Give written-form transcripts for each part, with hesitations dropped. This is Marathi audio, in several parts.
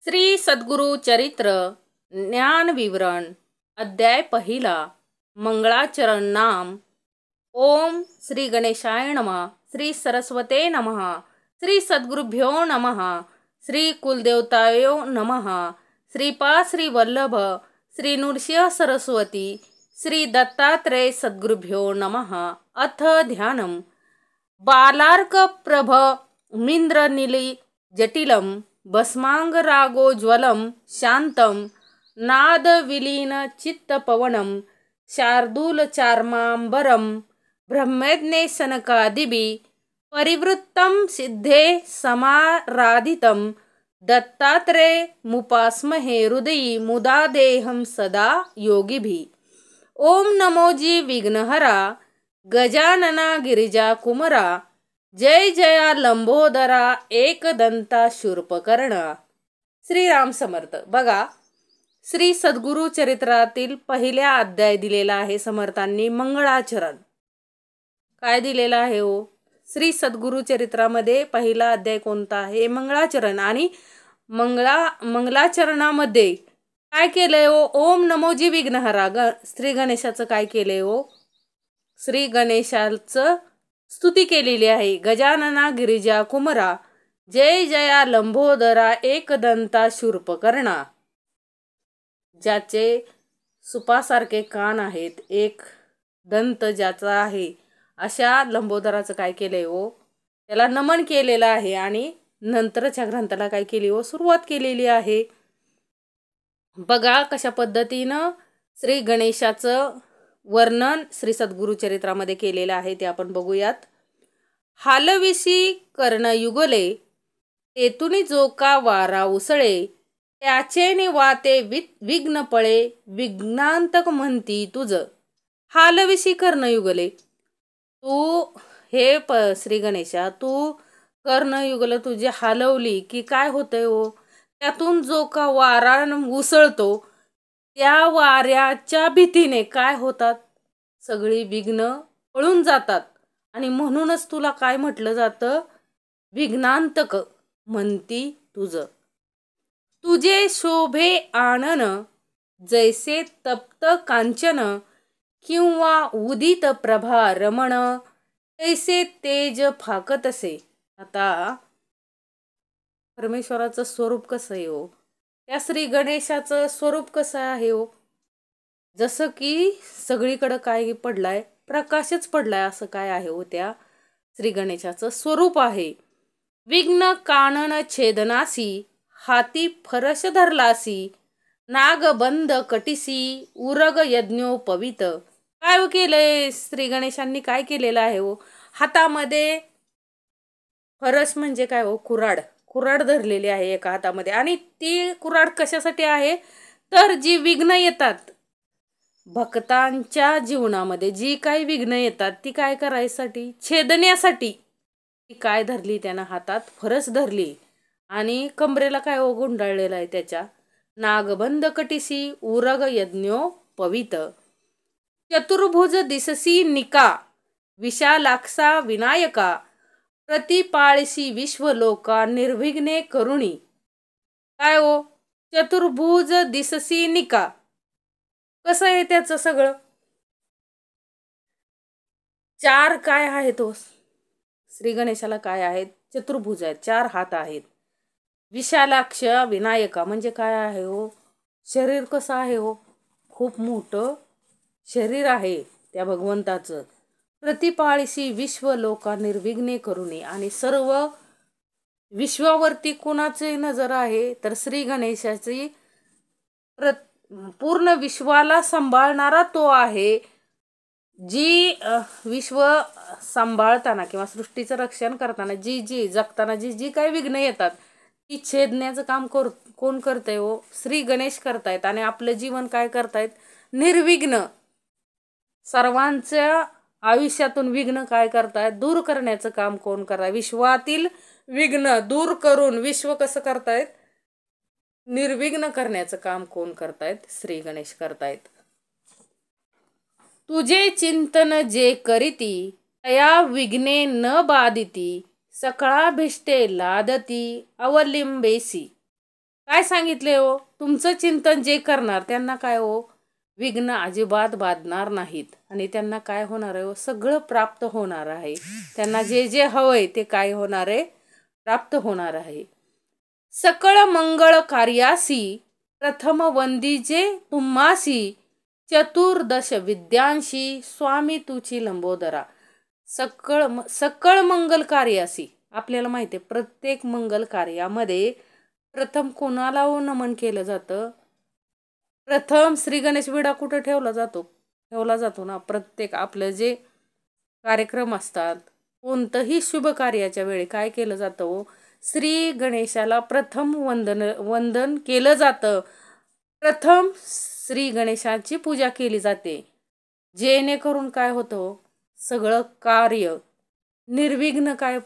श्री सद्गुरु चरित्र ज्ञान विवरण अध्याय पहिला मंगळाचरण नाम। ओम श्री गणेशाय नमः, श्री सरस्वते नमः, श्री सद्गुरुभ्यो नमः, श्री कुलदेवतायो नमः, श्रीपा श्री वल्लभ, श्री नृसिंह सरस्वती, श्री दत्तात्रेय सद्गुरुभ्यो नमः। अथ ध्यानम। बालार्क प्रभ मिंद्र नीली जटिलम भस्मांगरागोज्वलं शांतं नाद विलीन चित्तपवनं शार्दूल चार्मांबरं ब्रह्मज्ञे सनकादिभि परिवृत्तं सिद्धे समाराधितं दत्तात्रेय मुपास्महे हृदयी मुदा देहं सदा योगिभिः। ओम नमोजी विघ्नहरा गजानना गिरिजा कुमरा जय जया लंबोदरा एकदंता शूर्पकर्णा। श्रीराम समर्थ। बघा, श्री सद्गुरु चरित्रातील पहिल्या अध्याय दिलेला आहे समर्थांनी मंगळाचरण। काय दिलेला आहे हो? श्री सद्गुरु चरित्रामध्ये पहिला अध्याय कोणता आहे? मंगळाचरण। आणि मंगलाचरणामध्ये काय केलंय हो? ओम नमोजी विघ्नहरा श्री गणेशाचं काय केलंय हो? श्री गणेशाचं स्तुती केलेली आहे। गजानना गिरिजा कुमरा जय जया लंबोदरा एकदंता शूर्पकर्णा। ज्याचे सुपासारखे कान आहेत, एक दंत ज्याचा आहे, अशा लंबोदराचं काय केलंय हो? त्याला नमन केलेलं आहे आणि नंतरच्या ग्रंथाला काय केली हो? सुरुवात केलेली आहे। बघा कशा पद्धतीनं श्री गणेशाचं वर्णन श्री सद्गुरु चरित्रामध्ये केलेलं आहे ते आपण बघूयात। हालविसी कर्णयुगले तेतुनी जो का वारा उसळे त्याचे वाते विघ्न पळे विघ्नांतक म्हणती तुझ। हालविसी कर्णयुगले, तू हे श्री गणेशा, तू कर्णयुगल तुझे हलवली की काय होतंय हो? त्यातून जो का वारा उसळतो त्या वाऱ्याच्या भीतीने काय होतात? सगळी विघ्न पळून जातात आणि म्हणूनच तुला काय म्हटलं जातं? विघ्नांतक म्हणती तुझ। तुझे शोभे आनन जैसे तप्त कांचन किंवा उदित प्रभा रमण तैसे तेज फाकतसे। आता परमेश्वराचं स्वरूप कसं आहे हो? त्या श्री गणेशाचं स्वरूप कसं आहे हो? जसं की सगळीकडे काय पडलाय? प्रकाशच पडलाय असं काय आहे हो? त्या श्री गणेशाचं स्वरूप आहे। विघ्न कानन छेदनासी हाती फरश धरलासी नागबंध कटिसी उरग यज्ञोपवित। काय केलंय श्री गणेशांनी? काय केलेलं आहे हो? हातामध्ये फरस म्हणजे काय हो? कुऱ्हाड धरलेली आहे एका हातामध्ये। आणि ती कुऱ्हाड कशासाठी आहे? तर जी विघ्न येतात भक्तांच्या जीवनामध्ये, जी काही विघ्न येतात ती काय करायसाठी? छेदण्यासाठी। ती काय धरली त्यानं? हातात फरस धरली आणि कमरेला काय हो गुंडाळलेलं आहे त्याच्या? नागबंध कटिसी उरग यज्ञोपवित। चतुर्भुज दिससी निका विशालाक्षा विनायका प्रतिपाळसी विश्वलोका निर्विघ्ने करुणी। काय हो? चतुर्भुज दिससी निका, कसं आहे त्याचं सगळं? चार काय आहे तो? श्री गणेशाला काय आहेत? चतुर्भुज आहेत, चार हात आहेत। विशालाक्ष विनायका म्हणजे काय आहे हो? शरीर कसं आहे हो? खूप मोठं शरीर आहे त्या भगवंताचं। प्रतिपाळसी विश्वलोका निर्विघ्ने करुणी, आणि सर्व विश्वावरती कुणाची नजर आहे? तर श्री गणेशाची। पूर्ण विश्वाला सांभाळणारा तो आहे। जी विश्व सांभाळताना किंवा सृष्टीचं रक्षण करताना जी जगताना जी काही विघ्न येतात ती छेदण्याचं काम कोण करतंय हो? श्री गणेश करतायत। आणि आपलं जीवन काय करतायत? निर्विघ्न। सर्वांच्या आयुष्यातून विघ्न काय करतायत? दूर करण्याचं काम कोण करताय? विश्वातील विघ्न दूर करून विश्व कसं करतायत? निर्विघ्न करण्याचं काम कोण करतायत? श्री गणेश करतायत। तुझे चिंतन जे करीती तया विघ्ने न बाधिती सकळाभिष्टे लादती अवलिंबेसी। काय सांगितले हो, तुमचं चिंतन जे करणार त्यांना काय हो, विघ्न अजिबात बाधणार नाहीत आणि त्यांना काय होणार आहे हो, सगळं प्राप्त होणार आहे. त्यांना जे जे हवंय ते काय होणार आहे, प्राप्त होणार आहे. सकळ मंगळ कार्यासी प्रथम वंदिजे तुम्हासी चतुर्दश विद्यांशी स्वामी तुची लंबोदरा. सकळ मंगल कार्यासी आपल्याला माहिती आहे, प्रत्येक मंगल कार्यामध्ये प्रथम कोणाला नमन केलं जातं? प्रथम श्री गणेश विडा कुठं ठेवला जातो ना. प्रत्येक आपलं जे कार्यक्रम असतात, कोणतंही शुभ कार्याच्या वेळी काय केलं जातं हो, श्री गणेशाला प्रथम वंदन केलं जातं. प्रथम श्री गणेशाची पूजा केली जाते, जेणेकरून काय होतं, सगळं कार्य निर्विघ्न काय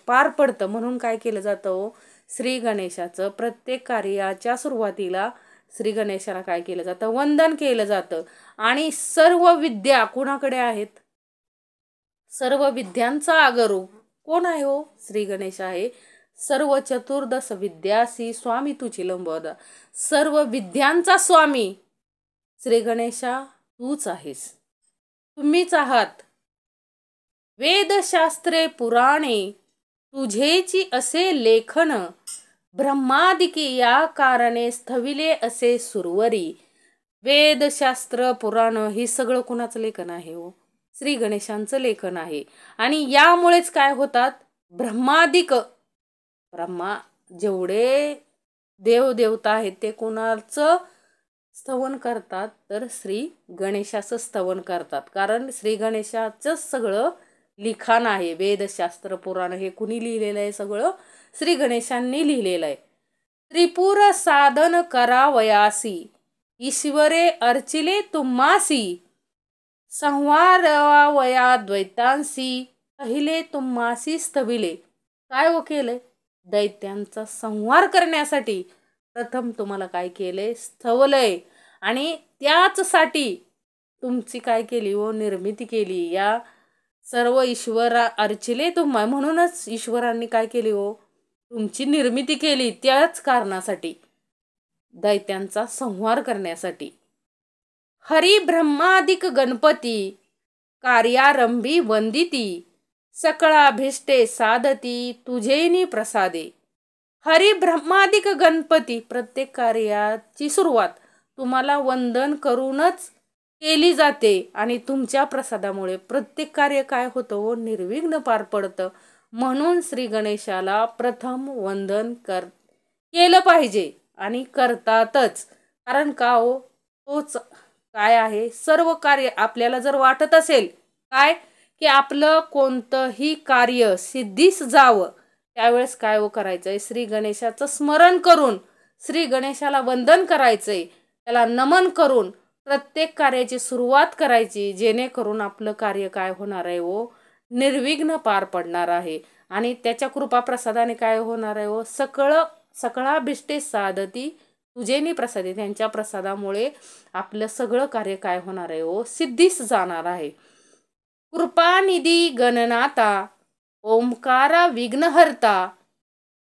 पार पडतं. म्हणून काय केलं जातं हो, श्री गणेशाचं प्रत्येक कार्याच्या सुरुवातीला श्री गणेशाला काय केलं जातं, वंदन केलं जातं. आणि सर्व विद्या कुणाकडे आहेत? सर्व विद्यांचा आगरू कोण आहे हो? श्री गणेश आहे. सर्व चतुर्दश विद्यासी स्वामी तुची लंबोदरा. सर्व विद्यांचा स्वामी श्री गणेशा तूच आहेस, तुम्हीच आहात. वेदशास्त्रे पुराणे तुझेची असे लेखन, ब्रह्मादिकी या कारणे स्थविले असे सुरवरी. वेदशास्त्र पुराण हे सगळं कुणाचं लेखन आहे हो? श्री गणेशांचं लेखन आहे. आणि यामुळेच काय होतात, ब्रह्मा जेवढे देवदेवता आहेत ते कोणाचं स्तवन करतात, तर श्री गणेशाचं स्तवन करतात. कारण श्री गणेशाचं सगळं लिखाण आहे. वेदशास्त्र पुराण हे कुणी लिहिलेलं आहे? सगळं श्री गणेशांनी लिहिलेलं आहे. त्रिपुर साधन करावयासी ईश्वरे अर्चिले तुम्हासी, संहारवया द्वैतांसी पहिले तुम्हासी स्तविले. काय हो केलंय? दैत्यांचा संहार करण्यासाठी प्रथम तुम्हाला काय केलंय, स्तवलंय. आणि त्याचसाठी तुमची काय केली हो, निर्मिती केली. या सर्व ईश्वरा अर्चिले तुम्हा, म्हणूनच ईश्वरांनी काय केली हो, तुमची निर्मिती केली. त्याच कारणासाठी, दैत्यांचा संहार करण्यासाठी. हरी ब्रह्मादिक गणपती कार्यारंभी वंदिती, सकळाभिष्टे साधती तुझेनी प्रसादे. हरी ब्रह्मादिक गणपती, प्रत्येक कार्याची सुरुवात तुम्हाला वंदन करूनच केली जाते आणि तुमच्या प्रसादामुळे प्रत्येक कार्य काय होतं हो, निर्विघ्न पार पडतं. म्हणून श्री गणेशाला प्रथम वंदन केलं पाहिजे आणि करतातच. कारण का हो, तोच काय आहे, सर्व कार्य आपल्याला जर वाटत असेल काय की आपलं कोणतंही कार्य सिद्धीस जावं, त्यावेळेस काय हो करायचंय, श्री गणेशाचं स्मरण करून श्री गणेशाला वंदन करायचंय, त्याला नमन करून प्रत्येक कार्याची सुरुवात करायची, जेणेकरून आपलं कार्य काय होणार आहे हो, निर्विघ्न पार पडणार आहे. आणि त्याच्या कृपा प्रसादाने काय होणार आहे हो, सकळाभिष्टे साधती तुझेनी प्रसादे. त्यांच्या प्रसादामुळे आपलं सगळं कार्य काय होणार आहे हो, सिद्धीस जाणार आहे. कृपानिधी गणनाता ओंकारा विघ्नहर्ता,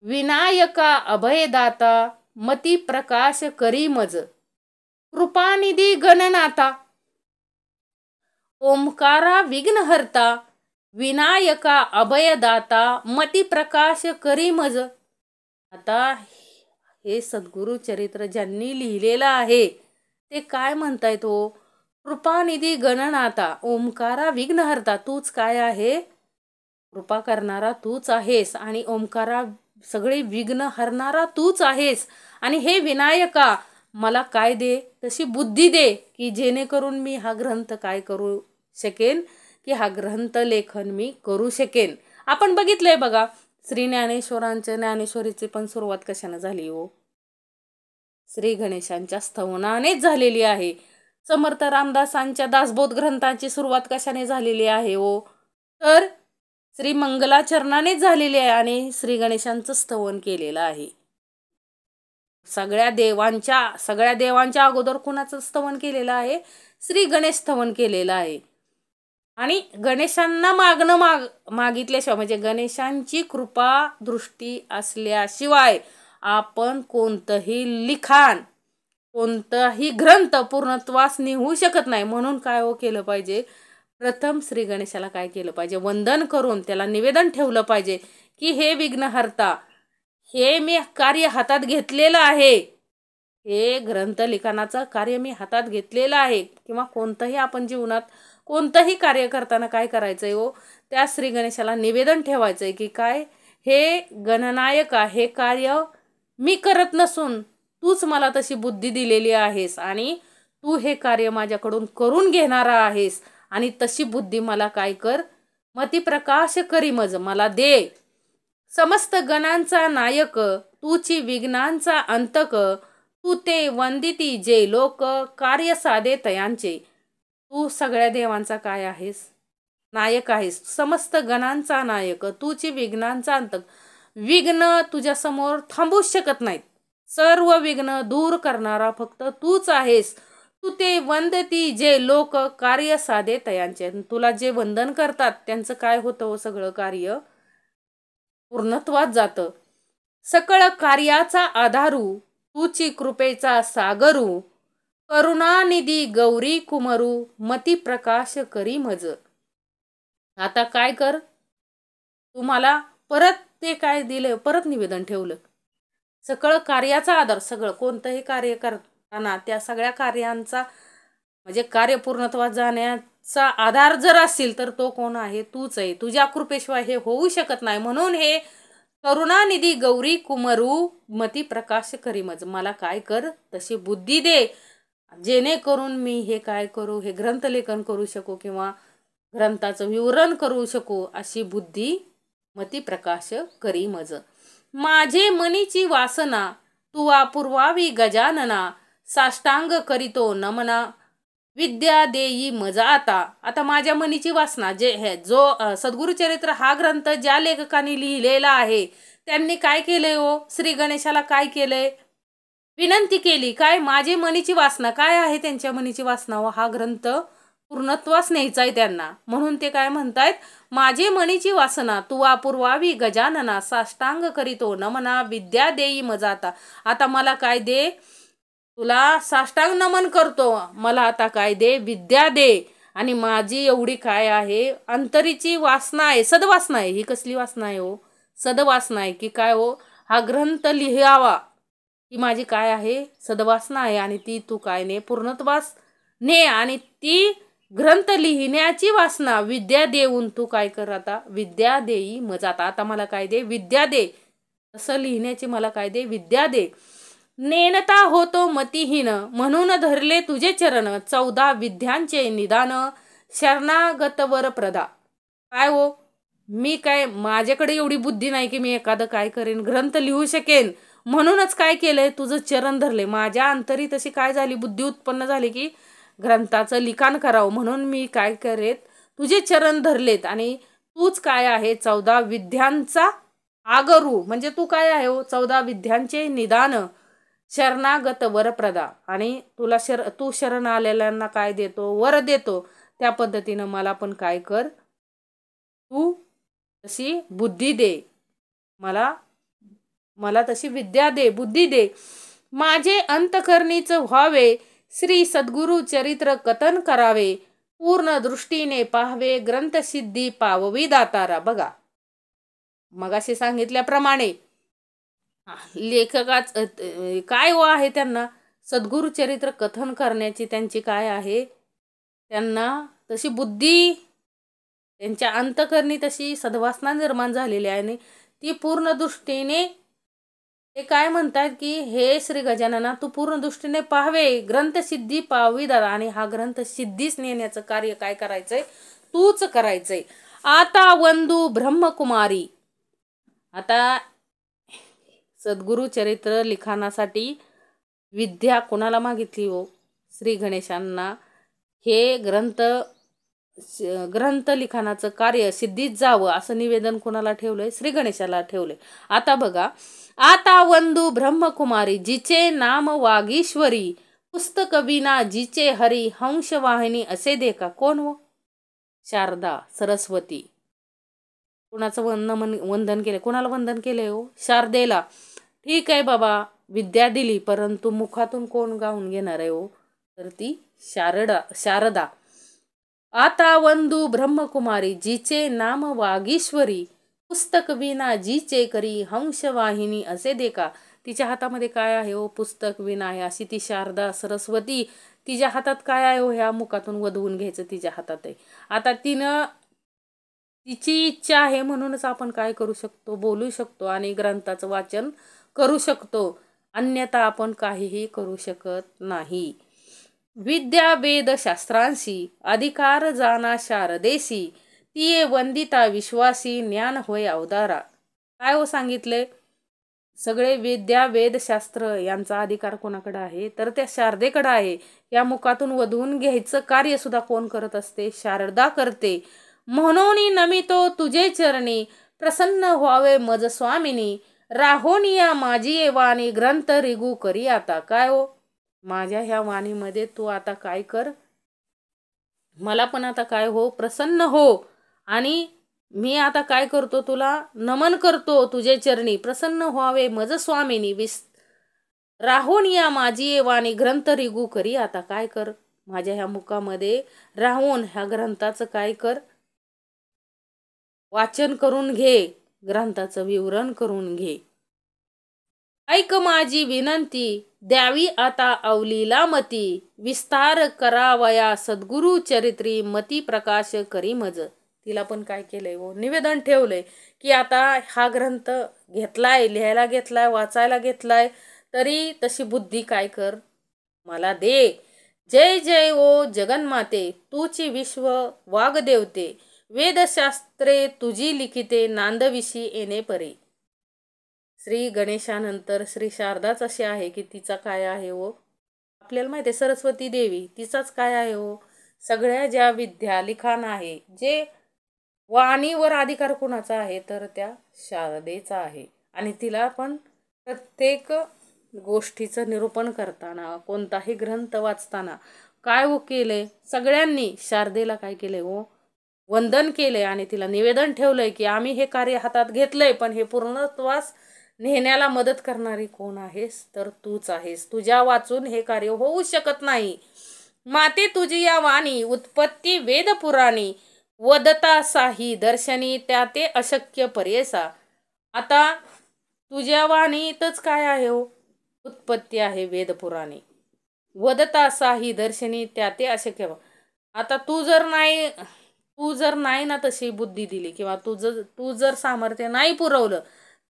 विनायका अभयदाता मती प्रकाश करी मज. कृपानिधी गणनाथा, ओंकारा विघ्नहर्ता, विनायका अभयदाता मती प्रकाश करी मज. आता हे सद्गुरु चरित्र ज्यांनी लिहिलेलं आहे ते काय म्हणतायत हो, कृपानिधी गणनाथा, ओंकारा विघ्नहर्ता, तूच काय आहे, कृपा करणारा तूच आहेस आणि ओंकारा सगळे विघ्न हरणारा तूच आहेस. आणि हे विनायका, मला काय दे, तशी बुद्धी दे की जेणेकरून मी हा ग्रंथ काय करू शकेन, की हा ग्रंथ लेखन मी करू शकेन. आपण बघितलंय बघा, श्री ज्ञानेश्वरीची पण सुरुवात कशाने झाली हो, श्री गणेशांच्या स्तवनानेच झालेली आहे. समर्थ रामदासांच्या दासबोध ग्रंथाची सुरुवात कशाने झालेली आहे हो, तर श्री मंगलाचरणानेच झालेली आहे आणि श्री गणेशांचं स्तवन केलेलं आहे. सगळ्या देवांच्या अगोदर कुणाचं स्तवन केलेलं आहे, श्री गणेश स्तवन केलेलं आहे. आणि गणेशांना मागितल्याशिवाय, म्हणजे गणेशांची कृपा दृष्टी असल्याशिवाय आपण कोणतंही लिखाण, कोणताही ग्रंथ पूर्णत्वास नेऊ शकत नाही. म्हणून काय केलं पाहिजे, प्रथम श्री गणेशाला काय केलं पाहिजे, वंदन करून त्याला निवेदन ठेवलं पाहिजे की हे विघ्नहर्ता, हे मी कार्य हातात घेतलेलं आहे, हे ग्रंथ लिखाणाचं कार्य मी हातात घेतलेलं आहे. किंवा कोणतंही आपण जीवनात कोणतंही कार्य करताना काय करायचंय त्या श्री गणेशाला निवेदन ठेवायचंय की काय, हे गणनायका, हे कार्य मी करत नसून तूच मला तशी बुद्धी दिलेली आहेस आणि तू हे कार्य माझ्याकडून करून घेणारा आहेस आणि तशी बुद्धी मला काय कर, मती प्रकाश करी मज मला दे. समस्त गणांचा नायक तूची विघ्नांचा अंतक, तू ते वंदिती जे लोक कार्य साधे तयांचे. तू सगळ्या देवांचा काय आहेस, नायक आहेस, समस्त गणांचा नायक, तूची विघ्नांचा अंतक. विघ्न तुझ्या समोर थांबूच शकत नाहीत, सर्व विघ्न दूर करणारा फक्त तूच आहेस. तू ते वंदती जे लोक कार्य साधे तयांचे. तुला जे वंदन करतात त्यांचं काय होतं, सगळं कार्य पूर्णत्वात जातं. सकळ कार्याचा आधारू तूची कृपेचा सागरू, करुणानिधी गौरी कुमरू, मती प्रकाश करी मज. आता काय कर, तुम्हाला परत ते काय दिले, परत निवेदन ठेवलं. सकळ कार्याचा आधार, सगळं कोणतंही कार्य करताना त्या सगळ्या कार्यांचा म्हणजे कार्य पूर्णत्वात जाण्याचा आधार जर असेल तर तो कोण आहे, तूच आहे. तुझ्या कृपेशिवाय हे होऊ शकत नाही. म्हणून हे करुणानिधी गौरी कुमरू, मती प्रकाश करी मज. मला काय कर, तशी बुद्धी दे जेणेकरून मी हे काय करू, हे ग्रंथलेखन करू शकू किंवा ग्रंथाचं विवरण करू शकू, अशी बुद्धी मती प्रकाश करी मज. माझे मनीची वासना तू पुरवावी गजानना, साष्टांग करीतो नमना, विद्या देई मजा आता. आता माझ्या मनीची वासना, जे हे जो सद्गुरुचरित्र हा ग्रंथ ज्या लेखकाने लिहिलेला आहे त्यांनी काय केले श्री गणेशाला काय केलंय, विनंती केली. काय, माझी मनीची वासना काय आहे, त्यांच्या मनीची वासना हा ग्रंथ पूर्णत्वास न्यायचा आहे त्यांना. म्हणून ते काय म्हणतायत, माझे मनीची वासना तू पुरवावी गजानना, साष्टांग करीतो नमना, विद्या देई मजाता. आता मला काय दे, तुला साष्टांग नमन करतो, मला आता काय दे, विद्या दे. आणि माझी एवढी काय आहे, अंतरीची वासना आहे, सदवासना आहे. ही कसली वासना आहे सदवासना आहे की काय हा ग्रंथ लिहावा, ही माझी काय आहे, सदवासना आहे. आणि ती तू काय ने पूर्णत्वास ने, आणि ती ग्रंथ लिहिण्याची वासना विद्या देऊन तू काय कर, आता विद्या देई मजाता. आता मला काय दे, विद्या दे, असं लिहिण्याची मला काय दे, विद्या दे. नेनता होतो मतिहीन म्हणून धरले तुझे चरण, 14 विद्यांचे निदान, शरणागत वर प्रदा. काय मी काय, माझ्याकडे एवढी बुद्धी नाही की मी एखादं काय करेन, ग्रंथ लिहू शकेन. म्हणूनच काय केलंय, तुझं चरण धरले. माझ्या अंतरी तशी काय झाली, बुद्धी उत्पन्न झाली की ग्रंथाचं लिखाण करावं. म्हणून मी काय करेत, तुझे चरण धरलेत. आणि तूच काय आहे, 14 विद्यांचा आगरू, म्हणजे तू काय आहे 14 विद्यांचे निदान, शरणागत वरप्रदा. आणि तुला तू शरण आलेल्यांना काय देतो, वर देतो. त्या पद्धतीनं मला पण काय कर, तू तशी बुद्धी दे, मला तशी विद्या दे, बुद्धी दे. माझे अंतकरणीच व्हावे, श्री सद्गुरु चरित्र कथन करावे, पूर्ण दृष्टीने पाहावे, ग्रंथसिद्धी पाववी दातारा. बघा मगाशी सांगितल्याप्रमाणे लेखकाच काय आहे, त्यांना सद्गुरु चरित्र कथन करण्याची त्यांची काय आहे, त्यांना तशी बुद्धी, त्यांच्या अंतकरणी तशी सद्वासना निर्माण झालेली आहे. आणि ती पूर्ण दृष्टीने ते काय म्हणतात की हे श्री गजानना तू पूर्ण दृष्टीने पाहावे, ग्रंथसिद्धी पाहावी दादा. आणि हा ग्रंथ सिद्धीस नेण्याचं कार्य काय करायचंय, तूच करायचंय. आता वंदू ब्रह्मकुमारी. आता सद्गुरु चरित्र लिखाणासाठी विद्या कोणाला मागितली श्री गणेशांना. हे ग्रंथ लिखाणाचं कार्य सिद्धीत जावं असं निवेदन कोणाला ठेवलंय, श्री गणेशाला ठेवलंय. आता बघा, आता वंदू ब्रह्मकुमारी, जिचे नाम वागीश्वरी, पुस्तक विना जिचे हरी, हंसवाहिनी असे देखा. कोण शारदा सरस्वती. कुणाचं वंदन केले, कोणाला वंदन केलंय शारदेला. ठीक आहे बाबा, विद्या दिली, परंतु मुखातून कोण गाऊन घेणार आहे हो? तर ती शारदा. आता वंदू ब्रह्मकुमारी, जिचे नाम वागीश्वरी, पुस्तक विना जिचे करी हंसवाहिनी असे देखा. तिच्या हातामध्ये काय आहे हो? पुस्तक विना आहे. अशी ती शारदा सरस्वती, तिच्या हातात काय आहे हो? ह्या मुखातून वधवून घ्यायचं तिच्या हातात आहे. आता तिची इच्छा आहे म्हणूनच आपण काय करू शकतो? बोलू शकतो आणि ग्रंथाचं वाचन करू शकतो. अन्यथा आपण काहीही करू शकत नाही. विद्या वेद शास्त्रांशी अधिकार जाना शारदेशी, तिये वंदिता विश्वासी ज्ञान होय अवतारा. काय हो सांगितले? सगळे विद्या वेद शास्त्र यांचा अधिकार कोणाकडे आहे? तर त्या शारदेकडे आहे. या मुखातून वधवून घ्यायचं कार्य सुद्धा कोण करत असते? शारदा करते. म्हणून नमितो तुझे चरणी, प्रसन्न व्हावे मज स्वामिनी, राहोनिया माझी वाणी ग्रंथ रिगू करी आता. काय हो? माझ्या ह्या वाणीमध्ये तू आता काय कर? मला पण आता काय हो? प्रसन्न हो. आणि मी आता काय करतो? तुला नमन करतो तुझे चरणी. प्रसन्न व्हावे मज स्वामिनी, राहून या माझी वाणी ग्रंथ रिगू करी आता. काय कर? माझ्या ह्या मुखामध्ये राहून ह्या ग्रंथाचं काय कर? वाचन करून घे, ग्रंथाचं विवरण करून घे. ऐक माझी विनंती, द्यावी आता अवलीला मती, विस्तार करावया सद्गुरु चरित्री, मती प्रकाश करी मज. तिला पण काय केलंय हो? निवेदन ठेवलंय की आता हा ग्रंथ घेतलाय, लिहायला घेतलाय, वाचायला घेतलाय, तरी तशी बुद्धी काय कर? मला दे. जय जय ओ जगन्माते, तूची विश्व वागदेवते, वेदशास्त्रे तुझी लिखिते, नांदविशी येणे परे. श्री गणेशानंतर श्री शारदाच अशी आहे की तिचा काय आहे हो? आपल्याला माहिती आहे सरस्वती देवी, तिचाच काय आहे हो? सगळ्या ज्या विद्या लिखाण आहे, जे वाणीवर अधिकार कुणाचा आहे? तर त्या शारदेचा आहे. आणि तिला पण प्रत्येक गोष्टीचं निरूपण करताना, कोणताही ग्रंथ वाचताना काय हो केले? सगळ्यांनी शारदेला काय केले हो? वंदन केले आणि तिला निवेदन ठेवलंय की आम्ही हे कार्य हातात घेतलंय, पण हे पूर्णत्वास नेण्याला मदत करणारी कोण आहेस? तर तूच आहेस. तुझ्या वाचून हे कार्य होऊ शकत नाही. माते तुझी या वाणी उत्पत्ती वेद पुराणी, वदता साही दर्शनी, त्या ते अशक्य पर्येसा. आता तुझ्या वाणीतच काय आहे हो? उत्पत्ती आहे वेद पुराणी, वदता साही दर्शनी, त्या ते अशक्य. आता तू जर नाही ना तशी बुद्धी दिली, किंवा तू जर सामर्थ्य नाही पुरवलं,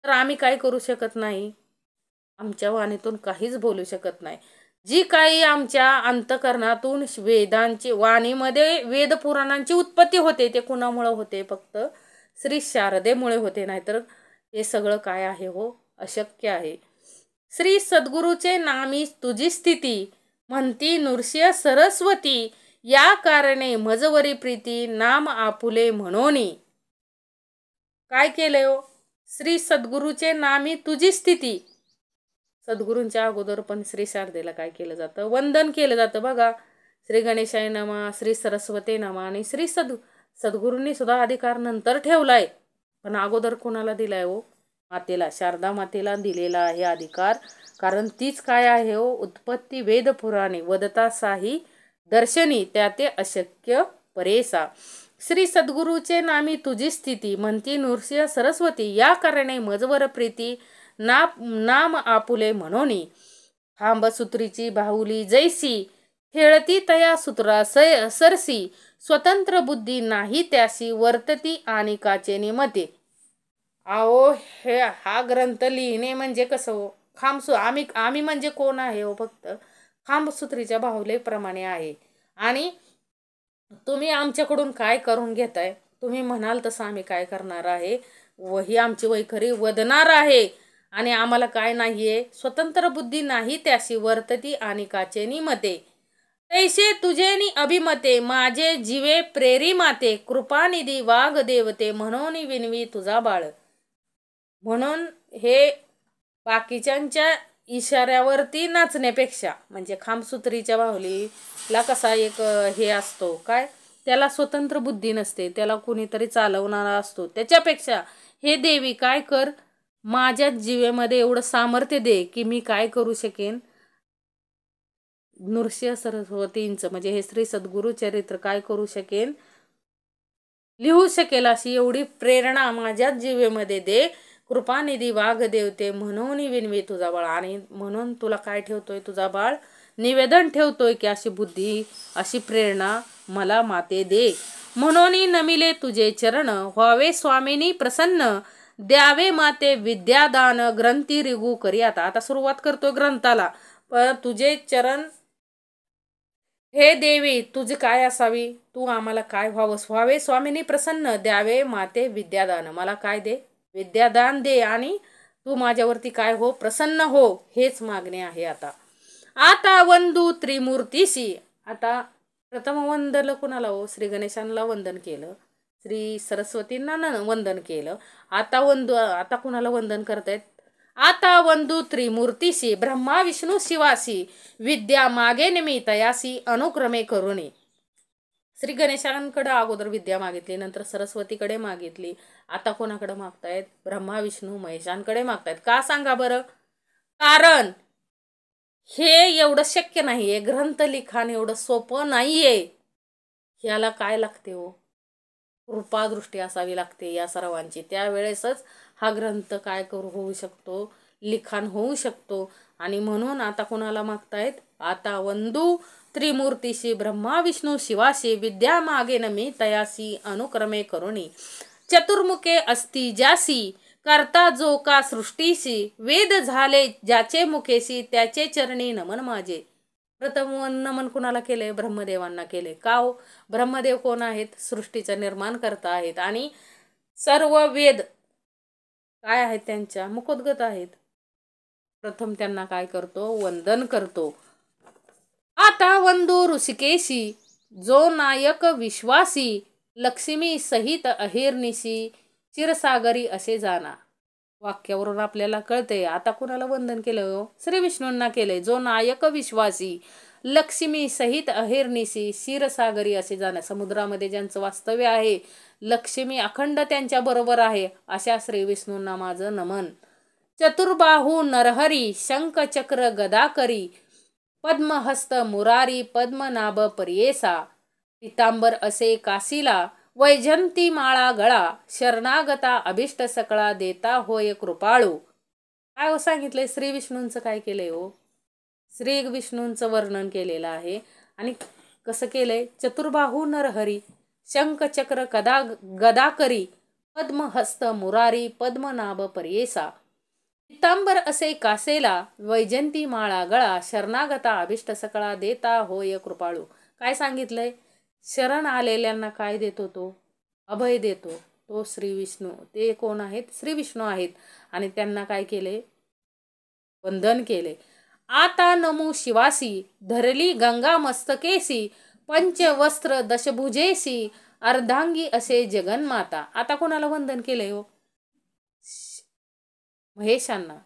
तर आम्ही काय करू शकत नाही? आमच्या वाणीतून काहीच बोलू शकत नाही. जी काही आमच्या अंतकरणातून वेदांची वाणीमध्ये वेद पुराणांची उत्पत्ती होते, ते कुणामुळे होते? फक्त श्री शारदेमुळे होते. नाहीतर हे सगळं काय आहे हो? अशक्य आहे. श्री सद्गुरूचे नामी तुझी स्थिती, म्हणती नृसिंह सरस्वती, या कारणे मजवरी प्रीती, नाम आपुले म्हणोनी. काय केले हो? श्री सद्गुरूचे नामी तुझी स्थिती. सद्गुरूंच्या अगोदर पण श्री शारदेला काय केलं जातं? वंदन केलं जातं. बघा, श्री गणेशाय नमा, श्री सरस्वती नमा. आणि श्री सद्गुरूंनी सुद्धा अधिकार नंतर ठेवलाय, पण अगोदर कोणाला दिलाय हो? मातेला, शारदा मातेला दिलेला आहे अधिकार. कारण तीच काय आहे हो? उत्पत्ती वेद पुराणे, वदता साही दर्शनी, त्या ते अशक्य परेसा. श्री सद्गुरूचे नामी तुझी स्थिती, म्हणती नृसिंह सरस्वती, या कारणे मजवर प्रीती, नाम आपुले म्हणोनी. खांबसूत्रीची बाहुली जैसी, खेळती तया सूत्रा सरसी, स्वतंत्र बुद्धी नाही त्याशी, वर्तती आणि काचेनी मते. आओ, हा ग्रंथ लिहिणे म्हणजे कसं हो? आम्ही म्हणजे कोण आहे हो? फक्त खांबसूत्रीच्या बाहुलीप्रमाणे आहे. आणि तुम्ही आमच्याकडून काय करून घेताय? तुम्ही म्हणाल तसं आम्ही काय करणार आहे? ही आमची वैखरी वदणार आहे. आणि आम्हाला काय नाहीये? स्वतंत्र बुद्धी नाही त्याशी, वर्तती आणि काचेनी मते, तैसे तुझेनी अभिमते, माझे जीवे प्रेरी माते, कृपानिधी वाघ देवते, म्हणून विनवी तुझा बाळ. म्हणून हे बाकीच्यांच्या इशाऱ्यावरती नाचण्यापेक्षा, म्हणजे खांबसूत्रीच्या बाहुलीला कसा एक हे असतो, काय त्याला स्वतंत्र बुद्धी नसते, त्याला कुणीतरी चालवणारा असतो, त्याच्यापेक्षा हे देवी काय कर? माझ्या जीवेमध्ये एवढं सामर्थ्य दे की मी काय करू शकेन, नृसिंह सरस्वतींचं म्हणजे हे श्री सद्गुरु चरित्र काय करू शकेन, लिहू शकेल अशी एवढी प्रेरणा माझ्या जीवेमध्ये दे. कृपानिधी वाघ देवते म्हणून विनवी तुझा बाळ. आणि म्हणून तुला काय ठेवतोय तुझा बाळ, निवेदन ठेवतोय की अशी बुद्धी अशी प्रेरणा मला माते दे. म्हणून नमिले तुझे चरण व्हावे स्वामिनी प्रसन्न, द्यावे माते विद्यादान ग्रंथी रिगू करी. आता सुरुवात करतोय ग्रंथाला. पण तुझे चरण हे देवी तुझे काय असावी, तू आम्हाला काय व्हावंस, व्हावे स्वामिनी प्रसन्न, द्यावे माते विद्यादान, मला काय दे, विद्यादान दे आणि तू माझ्यावरती काय हो, प्रसन्न हो, हेच मागणे आहे. आता वंदू त्रिमूर्तीशी. आता प्रथम वंदन कुणाला हो, श्री गणेशांना वंदन केलं, श्री सरस्वतींना वंदन केलं. आता कुणाला वंदन करतायत, आता वंदू त्रिमूर्तीशी ब्रह्मा विष्णू शिवासी, विद्या मागे निमी तयासी अनुक्रमे करुणी. श्री गणेशांकडे अगोदर विद्या मागितली, नंतर सरस्वतीकडे मागितली, आता कोणाकडे मागतायत, ब्रह्मा विष्णू महेशांकडे मागतायत. का सांगा बरं, कारण हे एवढं शक्य नाहीये, ग्रंथ लिखाण एवढं सोपं नाहीये. याला काय लागते हो, कृपादृष्टी असावी लागते या सर्वांची, त्यावेळेसच हा ग्रंथ काय होऊ शकतो, लिखाण होऊ शकतो. आणि म्हणून आता कोणाला मागतायत, आता वंदू त्रिमूर्तीशी ब्रह्मा विष्णू शिवाशी, विद्या मागे नमी तयासी अनुक्रमे करुणी, चतुर्मुखे असती ज्यासी, करता जो का सृष्टीशी, वेद झाले ज्याचे मुखेशी, त्याचे चरणी नमन माझे. प्रथम नमन कुणाला केले, ब्रह्मदेवांना केले. का हो, ब्रह्मदेव कोण आहेत, सृष्टीचं निर्माण करता आहेत आणि सर्व वेद काय आहेत त्यांच्या मुखोद्गत आहेत. प्रथम त्यांना काय करतो, वंदन करतो. आता वंदू ऋषिकेशी, जो नायक विश्वासी, लक्ष्मी सहित अहिर्निशी, चिरसागरी असे जाना. वाक्यावरून आपल्याला कळते. आता कुणाला वंदन केलं हो, श्री विष्णूंना केले, जो नायक विश्वासी, लक्ष्मी सहित अहिर्निशी, क्षीरसागरी असे जाणं. समुद्रामध्ये ज्यांचं वास्तव्य आहे, लक्ष्मी अखंड त्यांच्या बरोबर आहे, अशा श्री विष्णूंना माझं नमन. चतुर्बाहू नरहरी, शंख चक्र गदाकरी, पद्महस्त मुरारी, पद्मनाभ पर्येसा, पितांबर असे काशीला, वैजंती माळा गळा, शरणागता अभिष्ट सकळा, देता होय कृपाळू. काय हो सांगितलंय, श्री विष्णूंचं काय केलंय हो, श्री विष्णूंचं वर्णन केलेलं आहे. आणि कसं केलंय, चतुर्बाहू नरहरी, शंख चक्र गदाकरी, पद्महस्त मुरारी, पद्मनाभ पर्येसा, पितांबर असे कासेला, वैजंती माळा गळा, शरणागता अभिष्ट सकळा, देता होय कृपाळू. काय सांगितलंय, शरण आलेल्यांना काय देतो तो, अभय देतो तो श्री विष्णू. ते कोण आहेत, श्री विष्णू आहेत. आणि त्यांना काय केले, वंदन केले. आता नमू शिवासी, धरली गंगा मस्तकेसी, पंचवस्त्र दशभुजेसी, अर्धांगी असे जगन्माता. आता कोणाला वंदन केले हो, महेशांना,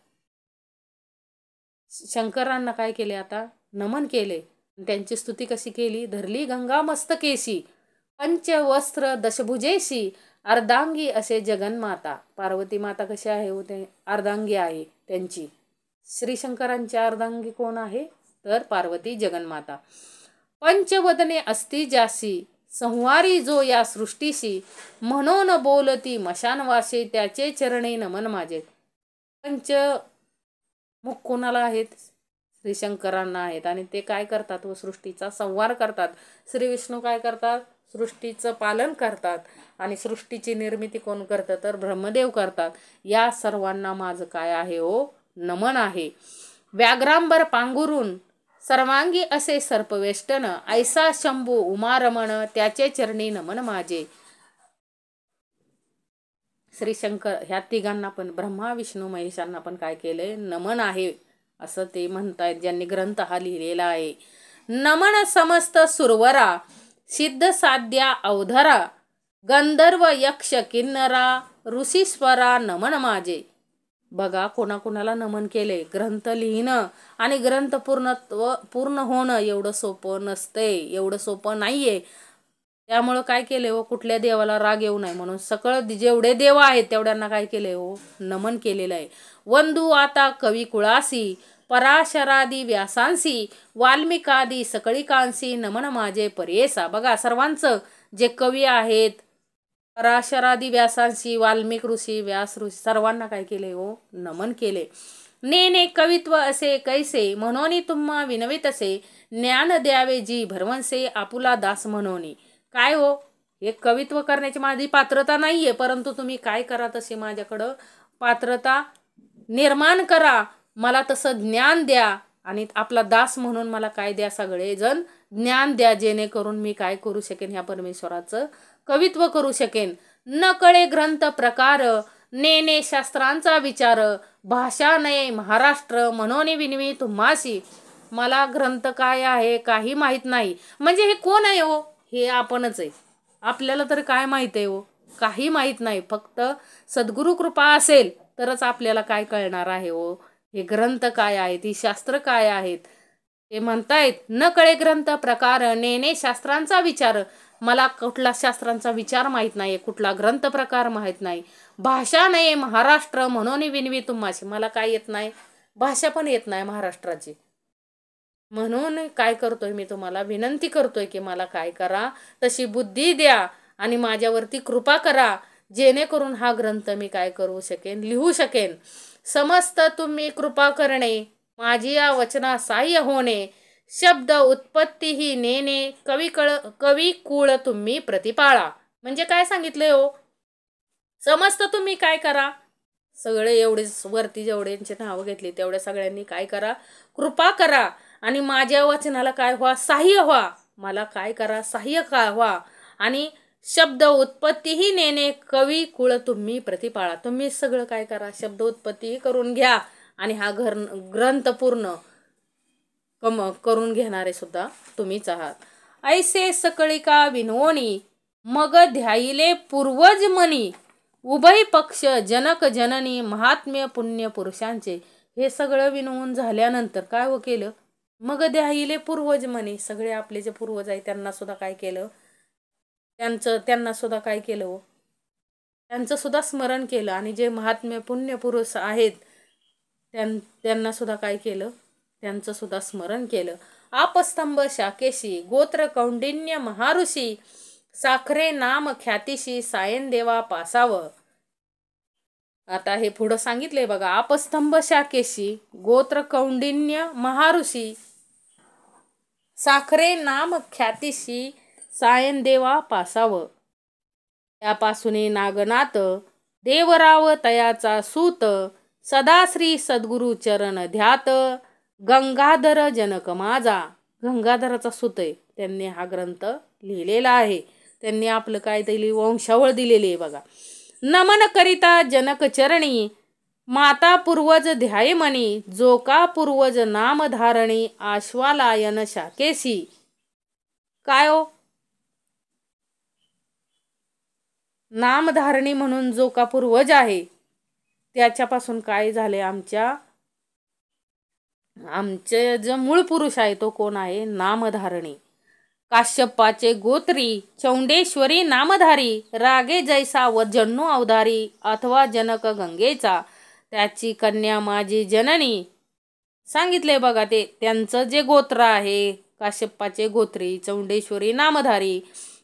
शंकरांना काय केले, आता नमन केले. त्यांची स्तुती कशी केली, धरली गंगा मस्तकेशी, पंचवस्त्र दशभुजेशी, अर्धांगी असे जगन्माता. पार्वती माता कशी आहे हो, ते अर्धांगी आहे त्यांची. श्री शंकरांची अर्धांगी कोण आहे, तर पार्वती जगन्माता. पंचवदने असती ज्यासी, संवारी जो या सृष्टीशी, म्हणून बोलती मशानवासे, त्याचे चरणी नमन माझे. पंचमुख कोणाला आहेत, श्री शंकरांना आहेत. आणि ते काय करतात, व सृष्टीचा संवार करतात. श्री विष्णू काय करतात, सृष्टीचं पालन करतात. आणि सृष्टीची निर्मिती कोण करतं, तर ब्रह्मदेव करतात. या सर्वांना माझं काय आहे हो, नमन आहे. व्याघ्रांबर पांघरून, सर्वांगी असे सर्पवेष्टन, ऐसा शंभू उमारमण, त्याचे चरणी नमन माझे. श्री शंकर ह्या तिघांना पण, ब्रह्मा विष्णू महेशांना पण काय केलंय, नमन आहे असं ते म्हणतायत, ज्यांनी ग्रंथ हा लिहिलेला आहे. नमन समस्त सुरवरा, सिद्ध साध्या अवधरा, गंधर्व यक्ष किन्नरा, ऋषीश्वरा नमन माझे. बघा कोणाकोणाला नमन केले. ग्रंथ लिहिणं आणि ग्रंथ पूर्ण होणं एवढं सोपं नसतंय, एवढं सोपं नाहीये. त्यामुळं काय केले हो, कुठल्या देवाला राग येऊ नये म्हणून सकळ जेवढे देव आहेत तेवढ्यांना काय केलंय हो, नमन केलेलं आहे. वंदू आता कवी कुळासी पराशरादी व्यासांसी वाल्मिकादी सकळिकांसी नमन माझे परेसा. बघा सर्वांचं जे कवी आहेत पराशरादी व्यासांशी वाल्मिक ऋषी व्यास ऋषी सर्वांना काय केले हो, नमन केले. नेने कवित्व असे कैसे म्हणून तुम्हा विनवित असे ज्ञान द्यावे जी भरवंसे आपुला दास म्हणून. काय हो, हे कवित्व करण्याची माझी पात्रता नाहीये, परंतु तुम्ही काय करा तसे माझ्याकडं पात्रता निर्माण करा, मला तसं ज्ञान द्या आणि आपला दास म्हणून मला काय द्या, सगळेजण ज्ञान द्या, जेणेकरून मी काय करू शकेन, ह्या परमेश्वराचं कवित्व करू शकेन. न कळे ग्रंथ प्रकार नेने शास्त्रांचा विचार भाषा नये महाराष्ट्र म्हणून विनवी तुम्हासी. मला ग्रंथ काय आहे काही माहीत नाही. म्हणजे हे कोण आहे हो, हे आपणच आहे. आपल्याला तर काय माहित आहे हो, काही माहीत नाही. फक्त सद्गुरु कृपा असेल तरच आपल्याला काय कळणार आहे हो, हे ग्रंथ काय आहेत, ही शास्त्र काय आहेत. ते म्हणतायत न कळे ग्रंथ प्रकार नेने शास्त्रांचा विचार. मला कुठला शास्त्रांचा विचार माहीत नाही, कुठला ग्रंथ प्रकार माहीत नाही. भाषा नाही महाराष्ट्र म्हणून विनवी तुम्हाशी. मला काय येत नाही, भाषा पण येत नाही महाराष्ट्राची. म्हणून काय करतोय मी, तुम्हाला विनंती करतोय की मला काय करा, तशी बुद्धी द्या आणि माझ्यावरती कृपा करा, जेणेकरून हा ग्रंथ मी काय करू शकेन, लिहू शकेन. समस्त तुम्ही कृपा करणे माझी या वचना सहाय्य होणे. शब्द उत्पत्ती ही नेणे कवी कुळ तुम्ही प्रतिपाळा. म्हणजे काय सांगितले हो, समस्त तुम्ही काय करा, सगळे एवढे वरती जेवढ्यांचे नावं घेतली तेवढ्या सगळ्यांनी काय करा, कृपा करा आणि माझ्या वचनाला काय व्हा, सहाय्य व्हा. मला काय करा, सहाय्य का व्हा. आणि शब्द उत्पत्तीही नेणे कवी कुळ तुम्ही प्रतिपाळा. तुम्ही सगळं काय करा, शब्द उत्पत्ती करून घ्या आणि हा ग्रंथ पूर्ण करून घेणारे सुद्धा तुम्हीच आहात. ऐसे सकळिका विनवणी मग ध्याईले पूर्वज मनी उभय पक्ष जनक जननी महात्म्य पुण्य पुरुषांचे. हे सगळं विनवून झाल्यानंतर काय हो केलं, मग ध्याईले पूर्वज मनी. सगळे आपले जे पूर्वज आहेत त्यांना सुद्धा काय केलं, त्यांना सुद्धा काय केलं हो, त्यांचं सुद्धा स्मरण केलं. आणि जे महात्म्य पुण्य पुरुष आहेत त्यांना सुद्धा काय केलं, त्यांचं सुद्धा स्मरण केलं. आपस्तंभ शाकेशी गोत्र कौंडिन्य महाऋषी साखरे नाम ख्यातीशी सायन देवा पासाव. आता हे पुढं सांगितलंय बघा, आपस्तंभ शाकेशी गोत्र कौंडिन्य महाऋषी साखरे नाम ख्यातीशी सायन देवा पासाव. त्यापासून नागनाथ देवराव तयाचा सूत सदा श्री सद्गुरु चरण ध्यात गंगाधर जनक माझा. गंगाधराचा सूत आहे, त्यांनी हा ग्रंथ लिहिलेला आहे. त्यांनी आपलं काय तरी वंशावळ दिलेली आहे बघा. नमन करिता जनक चरणी माता पूर्वज ध्याय मनी जो का पूर्वज नाम धारणी आश्वालायन शाकेशी. काय हो, नामधारणी म्हणून जो का पूर्वज आहे त्याच्यापासून काय झाले, आमचे जो मूळ पुरुष आहे तो कोण आहे, नामधारणी. काश्यपाचे गोत्री चौंडेश्वरी नामधारी रागे जैसा व जन्नू अवधारी अथवा जनक गंगेचा त्याची कन्या माझी जननी. सांगितले बघा, ते त्यांचं जे गोत्र आहे काश्यपाचे गोत्री चौंडेश्वरी नामधारी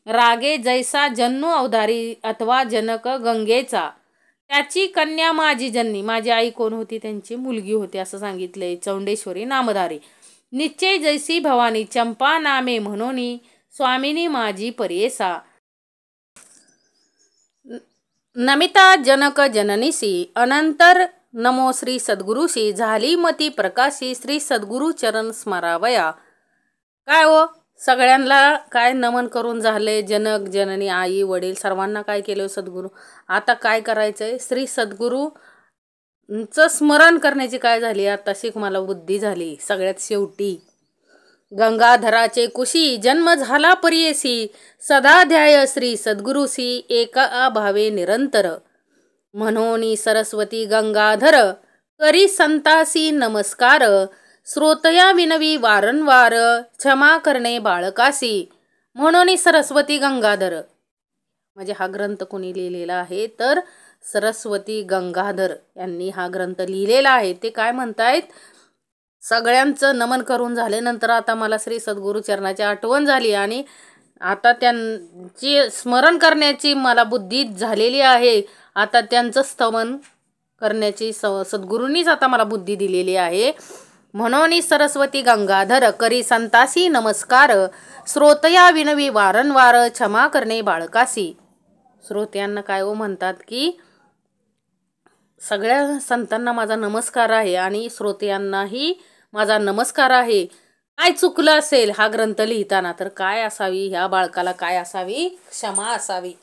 रागे जैसा जन्नू अवधारी अथवा जनक गंगेचा त्याची कन्या माझी जननी. माझी आई कोण होती, त्यांची मुलगी होती असं सांगितले. चौंडेश्वरी नामधारी निश्चय जैसी भवानी चंपा नामे म्हणोनी स्वामिनी माझी परेसा. नमिता जनक जननीसी अनंतर नमो श्री सद्गुरुशी झाली मती प्रकाशी श्री सद्गुरु चरण स्मरावया. काय हो, सगळ्यांना काय नमन करून झाले, जनक जननी आई वडील सर्वांना काय केलं सद्गुरू. आता काय करायचंय, श्री सद्गुरूंचं स्मरण करण्याची काय झाली, आता शिक मला बुद्धी झाली. सगळ्यात शेवटी गंगाधराचे कुशी जन्म झाला परियेसी सदा ध्याय श्री सद्गुरुसी एका भावे निरंतर. म्हणून सरस्वती गंगाधर करी संतासी नमस्कार श्रोतया विनवी वारंवार क्षमा करणे बाळकासी. म्हणून सरस्वती गंगाधर, म्हणजे हा ग्रंथ कोणी लिहिलेला आहे तर सरस्वती गंगाधर यांनी हा ग्रंथ लिहिलेला आहे. ते काय म्हणतायत, सगळ्यांचं नमन करून झाल्यानंतर आता मला श्री सद्गुरू चरणाची आठवण झाली आणि आता त्यांची स्मरण करण्याची मला बुद्धी झालेली आहे. आता त्यांचं स्तवन करण्याची सद्गुरूंनीच आता मला बुद्धी दिलेली आहे. म्हणून सरस्वती गंगाधर करी संतासी नमस्कार, श्रोतया विनवी वारंवार क्षमा करणे बाळकासी. श्रोत्यांना काय हो म्हणतात की सगळ्या संतांना माझा नमस्कार आहे आणि श्रोत्यांनाही माझा नमस्कार आहे. काय चुकलं असेल हा ग्रंथ लिहिताना तर काय असावी, ह्या बाळकाला काय असावी, क्षमा असावी.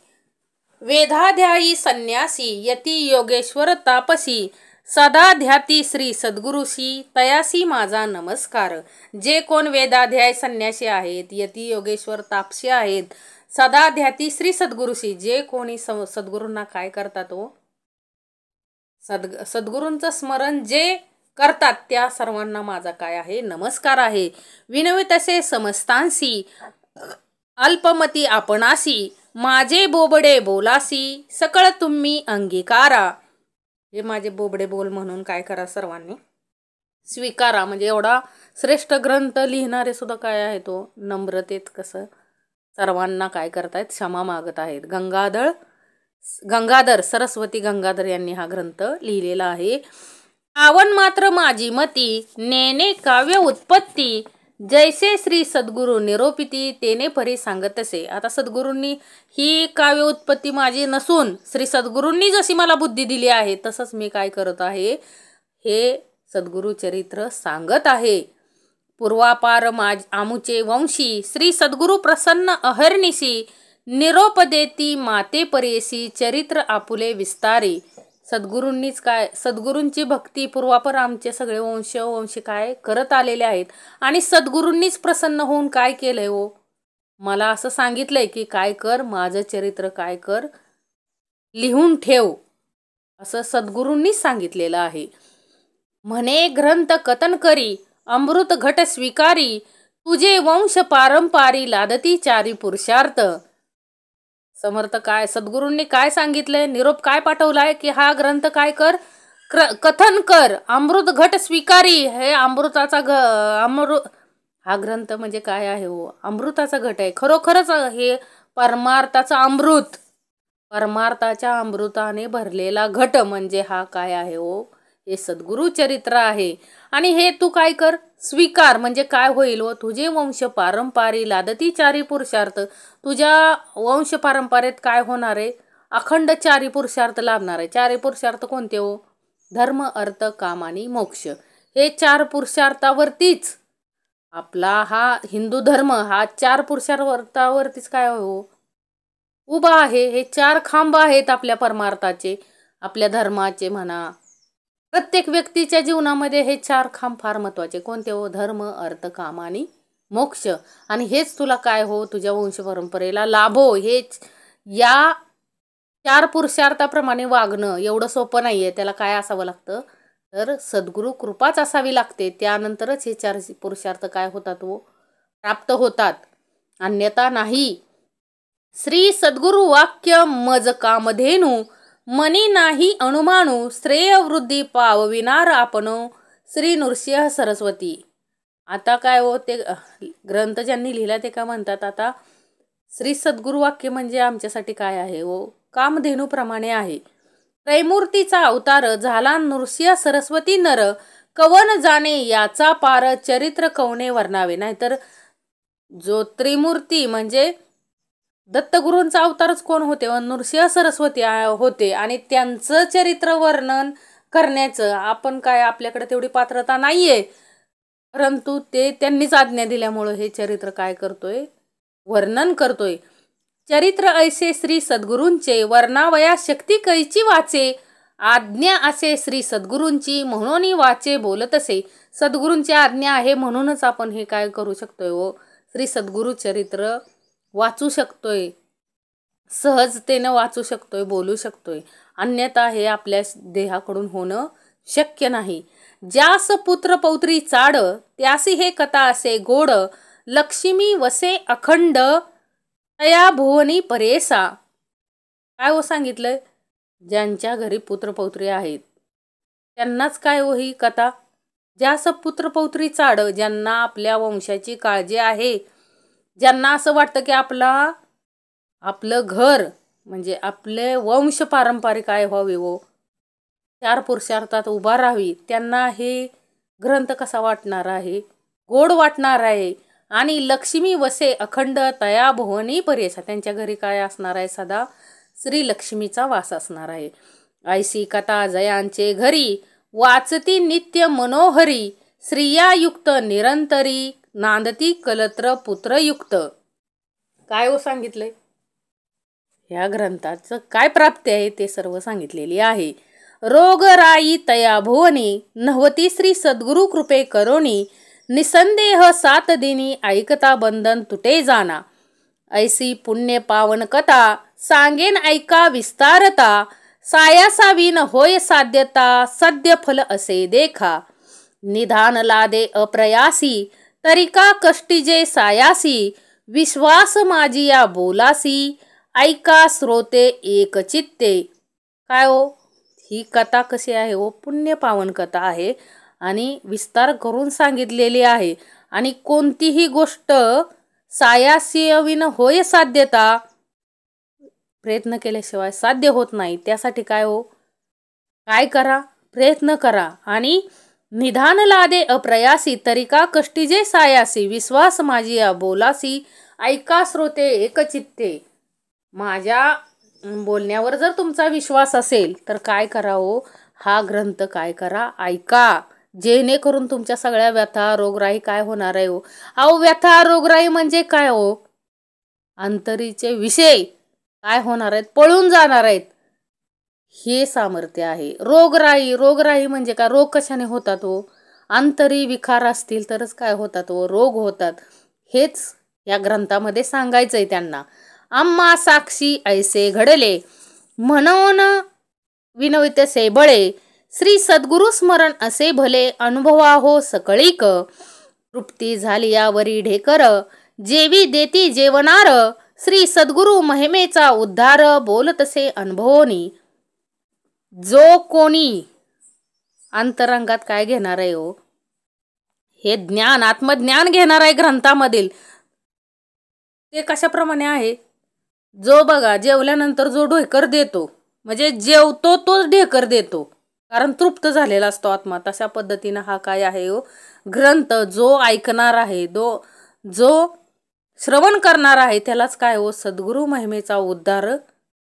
वेदाध्यायी संन्यासी यती योगेश्वर तापसी, सदा ध्याती श्री सद्गुरुशी तयासी माझा नमस्कार. जे कोण वेदाध्याय संन्यासी आहेत, यती योगेश्वर तापसी आहेत, सदा ध्याती श्री सद्गुरुशी, जे कोणी सद्गुरूंना काय करतात हो, सद्गुरूंचं स्मरण जे करतात त्या सर्वांना माझा काय आहे, नमस्कार आहे. विनवी तसे समस्तांसी, अल्पमती आपणासी, माझे बोबडे बोलासी, सकळ तुम्ही अंगीकारा. हे माझे बोबडे बोल म्हणून काय करा, सर्वांनी स्वीकारा. म्हणजे एवढा श्रेष्ठ ग्रंथ लिहिणारे सुद्धा काय आहे तो नम्रतेत कसं सर्वांना काय करतायत, क्षमा मागत आहेत. गंगाधर सरस्वती गंगाधर यांनी हा ग्रंथ लिहिलेला आहे. आवन मात्र माझी मती, नेने काव्य उत्पत्ती, जैसे श्री सद्गुरू निरोपिती, तेने परी सांगत असे. आता सद्गुरूंनी ही काव्य उत्पत्ती माझी नसून श्री सद्गुरूंनी जशी मला बुद्धी दिली आहे तसंच मी काय करत आहे, हे सद्गुरू चरित्र सांगत आहे. पूर्वापार आमुचे वंशी, श्री सद्गुरू प्रसन्न अहर्निशी, निरोप देती माते परेसी, चरित्र आपुले विस्तारी. सद्गुरूंनीच काय, सद्गुरूंची भक्ती पूर्वापर आमचे सगळे वंशी काय करत आलेले आहेत आणि सद्गुरूंनीच प्रसन्न होऊन काय केलंय हो, मला असं सांगितलंय की काय कर, माझं चरित्र काय कर, लिहून ठेव, असं सद्गुरूंनीच सांगितलेलं आहे. म्हणे ग्रंथ कथन करी, अमृत घट स्वीकारी, तुझे वंश पारंपारी, लादती चारी पुरुषार्थ. समर्थ काय सद्गुरूंनी काय सांगितलंय, निरोप काय पाठवलाय की हा ग्रंथ काय कर, कथन कर, अमृत घट स्वीकारी. हे अमृताचा हा ग्रंथ म्हणजे काय आहे हो, अमृताचा घट आहे. खरोखरच हे परमार्थाचा अमृत, परमार्थाच्या अमृताने भरलेला घट म्हणजे हा काय आहे हो, हे सद्गुरू चरित्र आहे. आणि हे तू काय कर, स्वीकार. म्हणजे काय होईल व तुझे वंश पारंपारी, लादती चारी पुरुषार्थ. तुझ्या वंश पारंपरेत काय होणार आहे, अखंड चारी पुरुषार्थ लाभणार आहे. चारी पुरुषार्थ कोणते हो, धर्म अर्थ काम आणि मोक्ष. हे चार पुरुषार्थावरतीच आपला हा हिंदू धर्म हा चार पुरुषार्थावरतीच काय हो उभा आहे. हे चार खांब आहेत आपल्या परमार्थाचे, आपल्या धर्माचे म्हणा. प्रत्येक व्यक्तीच्या जीवनामध्ये हे चार खांब फार महत्वाचे. कोणते हो, धर्म अर्थ काम आणि मोक्ष. आणि हेच तुला काय हो, तुझ्या वंश परंपरेला लाभो. हेच या चार पुरुषार्थाप्रमाणे वागणं एवढं सोपं नाहीये. त्याला काय असावं लागतं तर सद्गुरू कृपाच असावी लागते. त्यानंतरच हे चार पुरुषार्थ काय होतात हो, प्राप्त होतात, अन्यथा नाही. श्री सद्गुरू वाक्य मज कामधेनू, मनी नाही अनुमानू, श्रेय वृद्धी पावविनार आपण, श्री नृसिंह सरस्वती. आता काय हो, ते ग्रंथ ज्यांनी लिहिला ते काय म्हणतात, आता श्री सद्गुरू वाक्य म्हणजे आमच्यासाठी काय आहे हो, कामधेनूप्रमाणे आहे. त्रैमूर्तीचा अवतार झाला नृसिंह सरस्वती नर, कवन जाणे याचा पार, चरित्र कवने वर्णावे. नाहीतर जो त्रिमूर्ती म्हणजे दत्तगुरूंचा अवतारच कोण होते, नृसिंह सरस्वती होते. आणि त्यांचं चरित्र वर्णन करण्याचं आपण काय, आपल्याकडे तेवढी पात्रता नाहीये, परंतु ते त्यांनीच आज्ञा दिल्यामुळं हे चरित्र काय करतोय, वर्णन करतोय. चरित्र ऐसे श्री सद्गुरूंचे, वर्णावया शक्ती कैची वाचे, आज्ञा असे श्री सद्गुरूंची, म्हणून वाचे बोलत असे. सद्गुरूंची आज्ञा आहे म्हणूनच आपण हे काय करू शकतोय हो, श्री सद्गुरू चरित्र वाचू शकतोय, सहजतेनं वाचू शकतोय, बोलू शकतोय. अन्यथा हे आपल्या देहाकडून होणं शक्य नाही. ज्यास पुत्र पौत्री चाड, त्यासी हे कथा असे गोड, लक्ष्मी वसे अखंड, तया भुवनी परेसा. काय हो सांगितलंय? ज्यांच्या घरी पुत्रपौत्री आहेत त्यांनाच काय हो ही कथा. ज्या पुत्रपौत्री चाड, ज्यांना आपल्या वंशाची काळजी आहे, ज्यांना असं वाटतं की आपलं घर म्हणजे आपले वंश पारंपरिक आहे व्हावे हो, 4 पुरुषार्थात उभा राहावी, त्यांना हे ग्रंथ कसा वाटणार आहे? गोड वाटणार आहे. आणि लक्ष्मी वसे अखंड तया भुवनी परेसा. त्यांच्या घरी काय असणार आहे? सदा श्री लक्ष्मीचा वास असणार आहे. ऐसी कथा जयांचे घरी वाचती नित्य मनोहरी. स्त्रियायुक्त निरंतरी नांदती कलत्र पुत्रयुक्त. काय हो सांगितलंय? ह्या ग्रंथाचं काय प्राप्ती आहे ते सर्व सांगितलेली आहे. रोगराई तया भुवनी नव्हती श्री सद्गुरु कृपे करोनी. निसंदेह 7 दिनी ऐकता बंधन तुटे जाना. ऐसी पुण्य पावन कथा सांगेन ऐका विस्तारता. सायासावीन होय साध्यता सद्य फल असे देखा. निधान लादे अप्रयासी तरिका कष्टी जे सायासी. विश्वास माझी या बोलासी ऐका श्रोते एक चित्ते. काय हो, ही कथा कशी आहे हो? पुण्य पावन कथा आहे आणि विस्तार करून सांगितलेली आहे. आणि कोणतीही गोष्ट सायासीविन होय साध्यता, प्रयत्न केल्याशिवाय साध्य होत नाही. त्यासाठी काय हो, काय करा? प्रयत्न करा. आणि निधान लादे अप्रयासी तरिका कष्टी जे सायासी. विश्वास माझी या बोलासी ऐका श्रोते एक चित्ते. माझ्या बोलण्यावर जर तुमचा विश्वास असेल तर काय करा हो, हा ग्रंथ काय करा? ऐका. जेणेकरून तुमच्या सगळ्या व्यथा रोगराई काय होणार आहे हो? अहो, व्यथा रोगराई म्हणजे काय हो? अंतरीचे विषय काय होणार आहेत? पळून जाणार आहेत. हे सामर्थ्य आहे. रोगराई म्हणजे काय? रोग कशाने होतात हो? अंतरी विकार असतील तरच काय होतात हो? रोग होतात. हेच या ग्रंथामध्ये सांगायचंय त्यांना. आम्हा साक्षी ऐसे घडले म्हणून विनवितसे बळे. श्री सद्गुरु स्मरण असे भले अनुभवा हो सकळीक. तृप्ती झाली यावरी ढेकर जेवी देती जेवणार. श्री सद्गुरु महिमेचा उद्धार बोलतसे अनुभवनी. जो कोणी अंतरंगात काय घेणार आहे हो, हे ज्ञान आत्मज्ञान घेणार आहे ग्रंथामधील, ते कशाप्रमाणे आहे? जो बघा जेवल्यानंतर जो ढेकर देतो म्हणजे जेवतो तोच ढेकर देतो, कारण तृप्त झालेला असतो आत्मा. तशा पद्धतीनं हा काय आहे हो ग्रंथ. जो ऐकणार आहे, जो श्रवण करणार आहे त्यालाच काय हो सद्गुरु महिमेचा उद्धार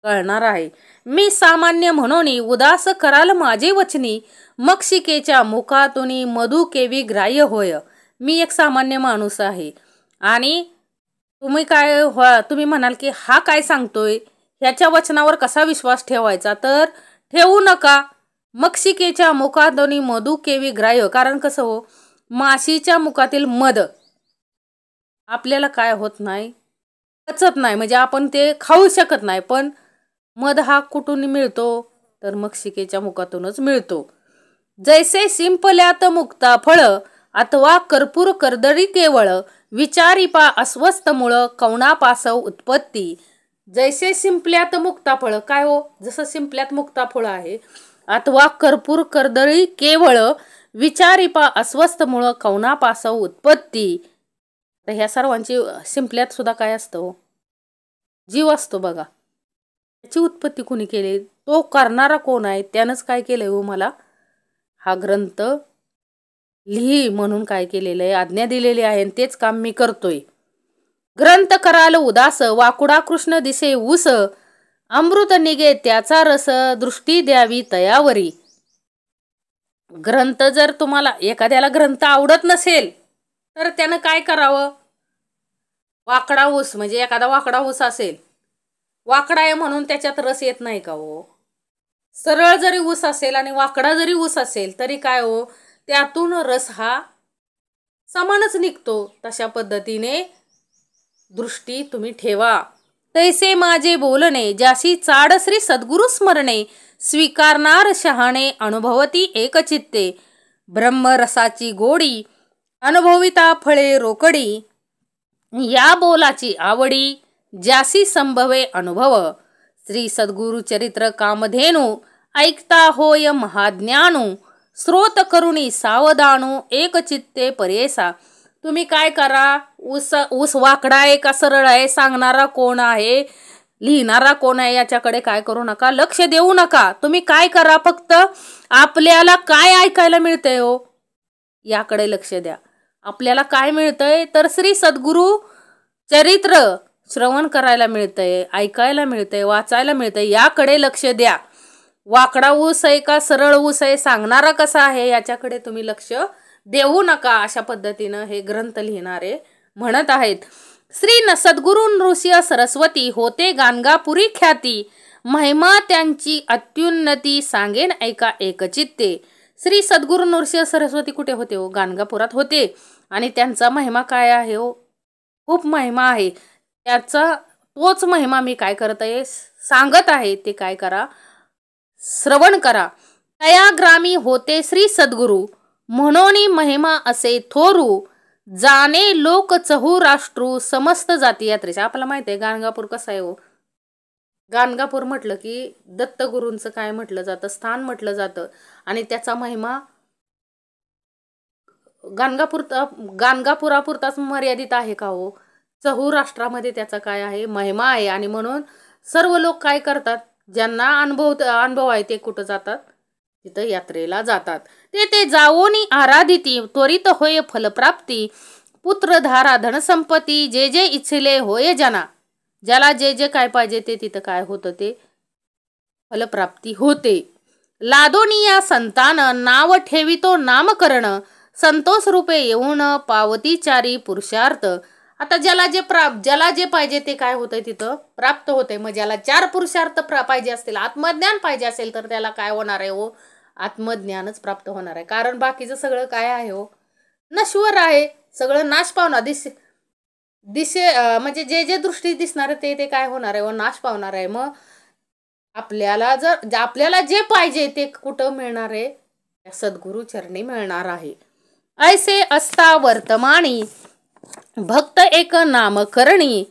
कळणार आहे. मी सामान्य म्हणून उदास कराल माझे वचनी. मक्षिकेच्या मुखातून मधु केवी ग्राह्य होय. मी एक सामान्य माणूस आहे आणि तुम्ही म्हणाल की हा काय सांगतोय, ह्याच्या वचनावर कसा विश्वास ठेवायचा? तर ठेवू नका. मक्षिकेच्या मुखातून मधु केवी ग्राह्य. कारण कसं हो, माशीच्या मुखातील मध आपल्याला काय होत नाही, पचत नाही, म्हणजे आपण ते खाऊ शकत नाही. पण मध हा कुठून मिळतो? तर मक्षिकेच्या मुखातूनच मिळतो. जैसे शिंपल्यात मुक्ता फळ अथवा कर्पूर कर्दळी केवळ. विचारिपा अस्वस्थ मुळ कवणापासव उत्पत्ती. जैसे शिंपल्यात मुक्ता फळ. काय हो, जसं शिंपल्यात मुक्ता फळ आहे अथवा कर्पूर कर्दळी केवळ. विचारिपा अस्वस्थ मुळ कवणापासव उत्पत्ती. तर ह्या सर्वांची शिंपल्यात सुद्धा काय असतं हो? जीव असतो बघा. त्याची उत्पत्ती कोणी केली? तो करणारा कोण आहे? त्यानंच काय केलंय हो, मला हा ग्रंथ लिही म्हणून काय केलेलं आहे, आज्ञा दिलेली आहे, आणि तेच काम मी करतोय. ग्रंथ कराल उदास वाकुडा कृष्ण दिसे ऊस. अमृत निगे त्याचा रस दृष्टी द्यावी तयावरी. ग्रंथ जर तुम्हाला एखाद्याला ग्रंथ आवडत नसेल तर त्यानं काय करावं? वाकडा ऊस म्हणजे एखादा वाकडा ऊस असेल, वाकडा आहे म्हणून त्याच्यात रस येत नाही का हो? सरळ जरी ऊस असेल आणि वाकडा जरी ऊस असेल तरी काय हो, त्यातून रस हा समानच निघतो. तशा पद्धतीने दृष्टी तुम्ही ठेवा. तैसे माझे बोलणे ज्याशी चाड श्री सद्गुरु स्मरणे. स्वीकारणार शहाणे अनुभवती एकचित्ते. ब्रह्मरसाची गोडी अनुभविता फळे रोकडी. या बोलाची आवडी ज्यासी संभवे अनुभव. श्री सद्गुरु चरित्र कामधेनू ऐकता होय महाज्ञानू. स्रोत करुणी सावधानू एक चित्ते परेसा. तुम्ही काय करा, ऊस वाकडा आहे का सरळ आहे, सांगणारा कोण आहे, लिहिणारा कोण आहे याच्याकडे काय करू नका, लक्ष देऊ नका. तुम्ही काय करा, फक्त आपल्याला काय ऐकायला मिळतंय हो याकडे लक्ष द्या. आपल्याला काय मिळतंय तर श्री सद्गुरु चरित्र श्रवण करायला मिळतंय, ऐकायला मिळतंय, वाचायला मिळतंय, याकडे लक्ष द्या. वाकडा ऊस आहे का सरळ ऊस आहे, सांगणारा कसा आहे याच्याकडे तुम्ही लक्ष देऊ नका. अशा पद्धतीनं हे ग्रंथ लिहिणारे म्हणत आहेत. श्री सद्गुरु नृसिंह सरस्वती होते गाणगापुरी ख्याती. महिमा त्यांची अत्युन्नती सांगेन ऐका एकचित्ते. श्री सद्गुरु नृसिंह सरस्वती कुठे होते हो? गाणगापुरात होते. आणि त्यांचा महिमा काय आहे हो? खूप महिमा आहे. त्याचा तोच महिमा मी काय करत आहे, सांगत आहे. ते काय करा, श्रवण करा. तया ग्रामी होते श्री सद्गुरु म्हणून महिमा असे थोरू. जाणे लोक चहू राष्ट्रू समस्त जाती यात्रेच्या. आपल्याला माहिती आहे गाणगापूर कसं आहे हो. गाणगापूर म्हटलं की दत्तगुरूंचं काय म्हटलं जातं, स्थान म्हटलं जातं. आणि त्याचा महिमा गाणगापुरापुरताच मर्यादित आहे का हो? चहू राष्ट्रामध्ये त्याचा काय आहे, महिमा आहे. आणि म्हणून सर्व लोक काय करतात, ज्यांना अनुभव आहे ते कुठं जातात, तिथं यात्रेला जातात. ते जावोनी आराधिती त्वरित होय फलप्राप्ती. पुत्रधारा धनसंपत्ती जे जे इच्छिले होय जना. ज्याला जे जे काय पाहिजे ते तिथं काय होतं, ते फलप्राप्ती होते. लादोनिया संतान नाव ठेवितो नामकरण. संतोष रूपे येऊन पावतीचारी पुरुषार्थ. आता ज्याला जे पाहिजे ते काय होतंय, तिथं प्राप्त होते. मग ज्याला 4 पुरुषार्थ पाहिजे असतील, आत्मज्ञान पाहिजे असेल, तर त्याला काय होणार आहे हो? आत्मज्ञानच प्राप्त होणार आहे. कारण बाकीचं सगळं काय आहे हो, नश्वर आहे. सगळं नाश पावणार म्हणजे जे जे दृष्टी दिसणार ते काय होणार आहे हो, नाश पावणार आहे. मग आपल्याला जे पाहिजे ते कुठं मिळणार आहे? सद्गुरु चरणी मिळणार आहे. ऐसे असता वर्तमानी भक्त एक नामकरणी.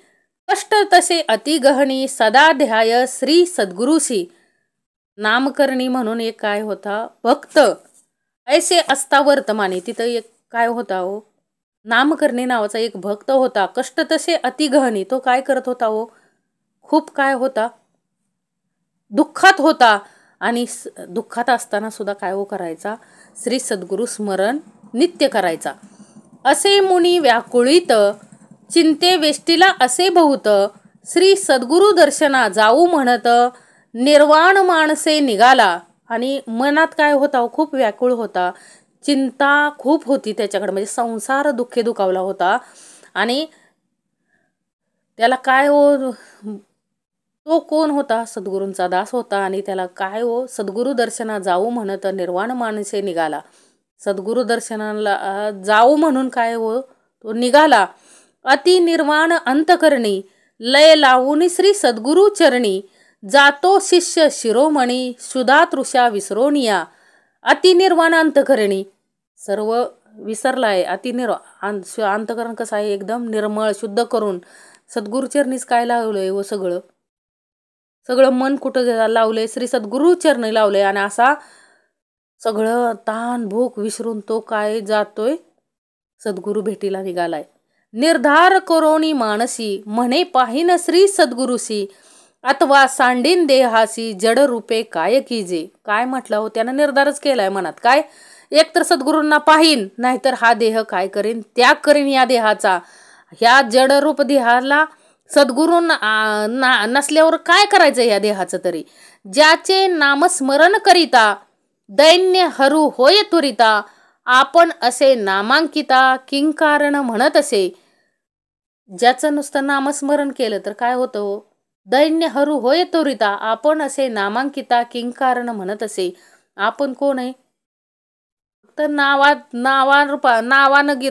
कष्ट तसे अति गहनी सदा ध्याय श्री सद्गुरुशी. नामकरणी म्हणून एक काय होता, भक्त. ऐसे असता वर्तमानी, तिथं एक काय होता हो, नामकरणी नावाचा एक भक्त होता. कष्ट तसे अति गहनी, तो काय करत होता हो, खूप काय होता, दुःखात होता. आणि दुःखात असताना सुद्धा काय हो करायचा, श्री सद्गुरु स्मरण नित्य करायचा. असे मुनी व्याकुळित चिंते वेष्टीला असे बहुत. श्री सद्गुरु दर्शना जाऊ म्हणत निर्वाण माणसे निघाला. आणि मनात काय होता, खूप व्याकुळ होता, चिंता खूप होती त्याच्याकडे, म्हणजे संसार दुःखे दुखावला होता. आणि त्याला काय हो, तो कोण होता, सद्गुरूंचा दास होता. आणि त्याला काय हो, सद्गुरु दर्शना जाऊ म्हणत निर्वाण माणसे निघाला. सद्गुरु दर्शनाला जाऊ म्हणून काय हो, तो निघाला. अति निर्वाण अंतकरणी लय लावून श्री सद्गुरु चरणी. जातो शिष्य शिरोमणी सुधा तृषा विसरोनिया. अति निर्वाण अंतकरणी, सर्व विसरलाय. अंतकरण कसं आहे, एकदम निर्मळ शुद्ध करून सद्गुरु चरणीच काय लावलंय व सगळं मन कुठं लावलंय, श्री सद्गुरु चरणी लावलंय. आणि असा सगळं ताण भूक विसरून तो काय जातोय, सद्गुरु भेटीला निघालाय. निर्धार करोनी मानसी म्हणे पाहिन श्री सद्गुरुसी. अथवा सांडीन देहासी जड रूपे काय कीजे. काय म्हटलं हो, त्यानं निर्धारच केलाय मनात, काय एकतर सद्गुरूंना पाहीन, नाहीतर हा देह काय करीन, त्याग करीन या देहाचा. ह्या जड रूप देहाला सद्गुरूंना नसल्यावर काय करायचं या देहाचं तरी. ज्याचे नामस्मरण करिता दैन्य हरू होय त्वरिता. आपण असे नामांकिता किंकारण म्हणत असे. ज्याचं नुसतं नामस्मरण केलं तर काय होतं हो, दैन्य हरू होय त्वरिता. आपण असे नामांकिता किंकारण म्हणत असे. आपण कोण आहे, तर नावानं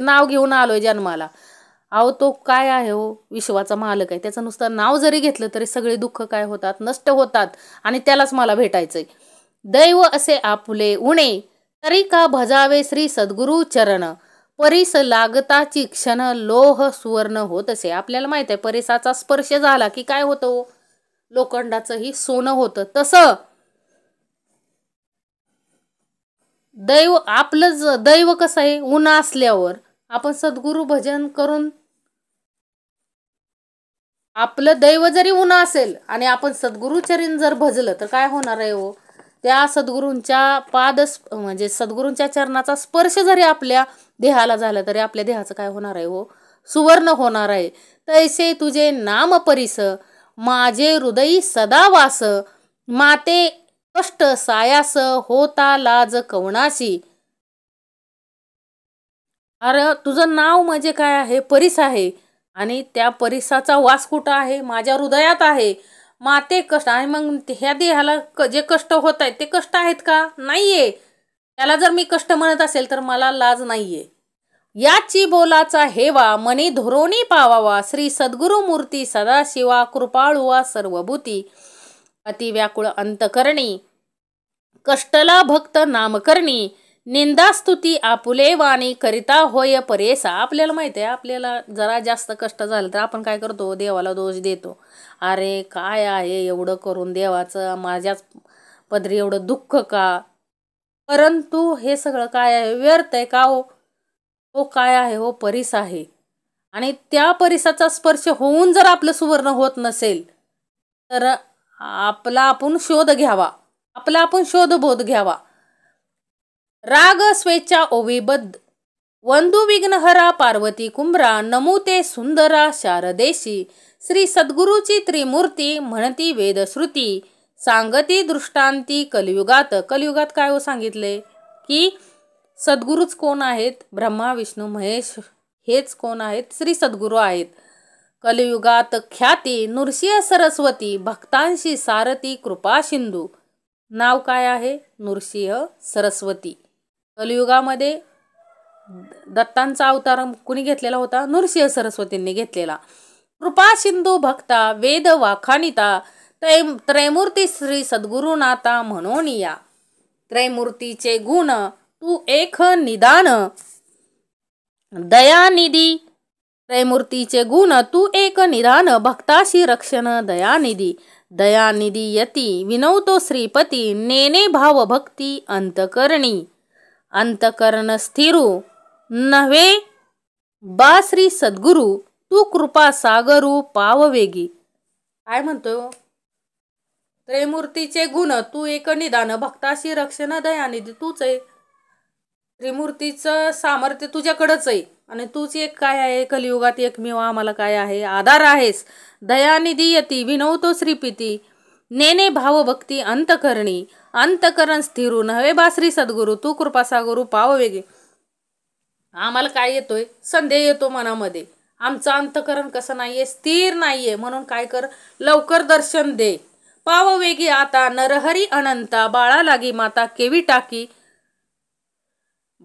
नाव घेऊन आलोय जन्माला. अहो तो काय आहे हो, विश्वाचा मालक आहे. त्याचं नुसतं नाव जरी घेतलं तरी सगळे दुःख काय होतात, नष्ट होतात. आणि त्यालाच मला भेटायचंय. दैव असे आपुले उणे तरी का भजावे श्री सद्गुरु चरण. परीस लागताची क्षण लोह सुवर्ण होत असे. आपल्याला माहित आहे परिसाचा स्पर्श झाला की काय होतं, लोखंडाचंही सोनं होतं. तसं आपलं दैव कसं आहे, ऊन असल्यावर आपण सद्गुरु भजन करून आपलं दैव जरी ऊन असेल आणि आपण सद्गुरुचरण जर भजलं तर काय होणार आहे हो, त्या सद्गुरूंच्या म्हणजे सद्गुरूंच्या चरणाचा स्पर्श जरी आपल्या देहाला झाला तरी आपल्या देहाचं काय होणार आहे हो, सुवर्ण होणार आहे. तैसे तुझे नाम परिस माझे हृदयी सदा वास, माते कष्ट सायास होता लाज कवणाशी. अरे तुझं नाव म्हणजे काय आहे, परिस आहे आणि त्या परिसाचा वास कुठं आहे, माझ्या हृदयात आहे. माते कष्ट आणि मग ह्या देहाला जे कष्ट होत आहेत ते कष्ट आहेत का, नाहीये. त्याला जर मी कष्ट म्हणत असेल तर मला लाज नाहीये. याची बोलाचा हेवा मनी धोरोनी पावावा, श्री सद्गुरु मूर्ती सदाशिवा कृपाळुवा सर्वभूती. अति व्याकुळ अंतकरणी कष्टला भक्त नामकरणी, निंदास्तुती आपुले वाणी करिता होय परेसा. आपल्याला माहिती आहे आपल्याला जरा जास्त कष्ट झालं तर आपण काय करतो, देवाला दोष देतो. अरे काय आहे एवढं करून देवाचं, माझ्याच पदरी एवढं दुःख का. परंतु हे सगळं काय आहे, व्यर्थ आहे का हो. तो काय आहे हो, परीस आहे. आणि त्या परिसाचा स्पर्श होऊन जर आपलं सुवर्ण होत नसेल तर आपला आपण शोध घ्यावा, आपला आपण शोधबोध घ्यावा. राग स्वेच्छा ओविबद्ध वंदू विघ्नहरा पार्वती कुंभरा, नमुते सुंदरा शारदेशी. श्री सद्गुरूची त्रिमूर्ती म्हणती वेदश्रुती, सांगती दृष्टांती कलियुगात. कलियुगात काय हो सांगितले की सद्गुरूच कोण आहेत, ब्रह्मा विष्णू महेश हेच कोण आहेत, श्री सद्गुरू आहेत. कलियुगात ख्याती नृसिंह सरस्वती, भक्तांशी सारथी कृपा सिंधू. नाव काय आहे, नृसिंह सरस्वती. कलियुगामध्ये दत्तांचा अवतार कुणी घेतलेला होता, नृसिंह सरस्वतींनी घेतलेला. कृपा सिंधू भक्ता वेद वाखानिता, त्रैमूर्ती श्री सद्गुरुनाथा म्हणून या. त्रैमूर्तीचे गुण तू एक निदान दयानिधी, त्रैमूर्तीचे गुण तू एक निदान, भक्ताशी रक्षण दयानिधी. दयानिधी यती विनवतो श्रीपती, नेने भाव भक्ती अंतकरणी. अंतकरण स्थिरू नव्हे बा श्री सद्गुरु, तू कृपा सागरू पाववेगी. काय म्हणतोय, त्रैमूर्तीचे गुण तू एक निदान, भक्ताशी रक्षण दयानिधी. तूच आहे, त्रिमूर्तीचं सामर्थ्य तुझ्याकडंच आहे आणि तूच एक काय आहे, कलियुगात एकमेव आम्हाला काय आहे, आधार आहेस. दयानिधी यती विनवतो श्रीपती, नेने भाव भक्ती अंतकरणी. अंतकरण स्थिरू नव्हे बा श्री सद्गुरु, तू कृपा सागरू पाववेगी. आम्हाला काय येतोय, संदेह येतो मनामध्ये. आमचं अंतकरण कसं नाहीये, स्थिर नाहीये. म्हणून काय कर, लवकर दर्शन दे. पाववेगी आता नरहरी अनंता, बाळा लागी माता केवी टाकी.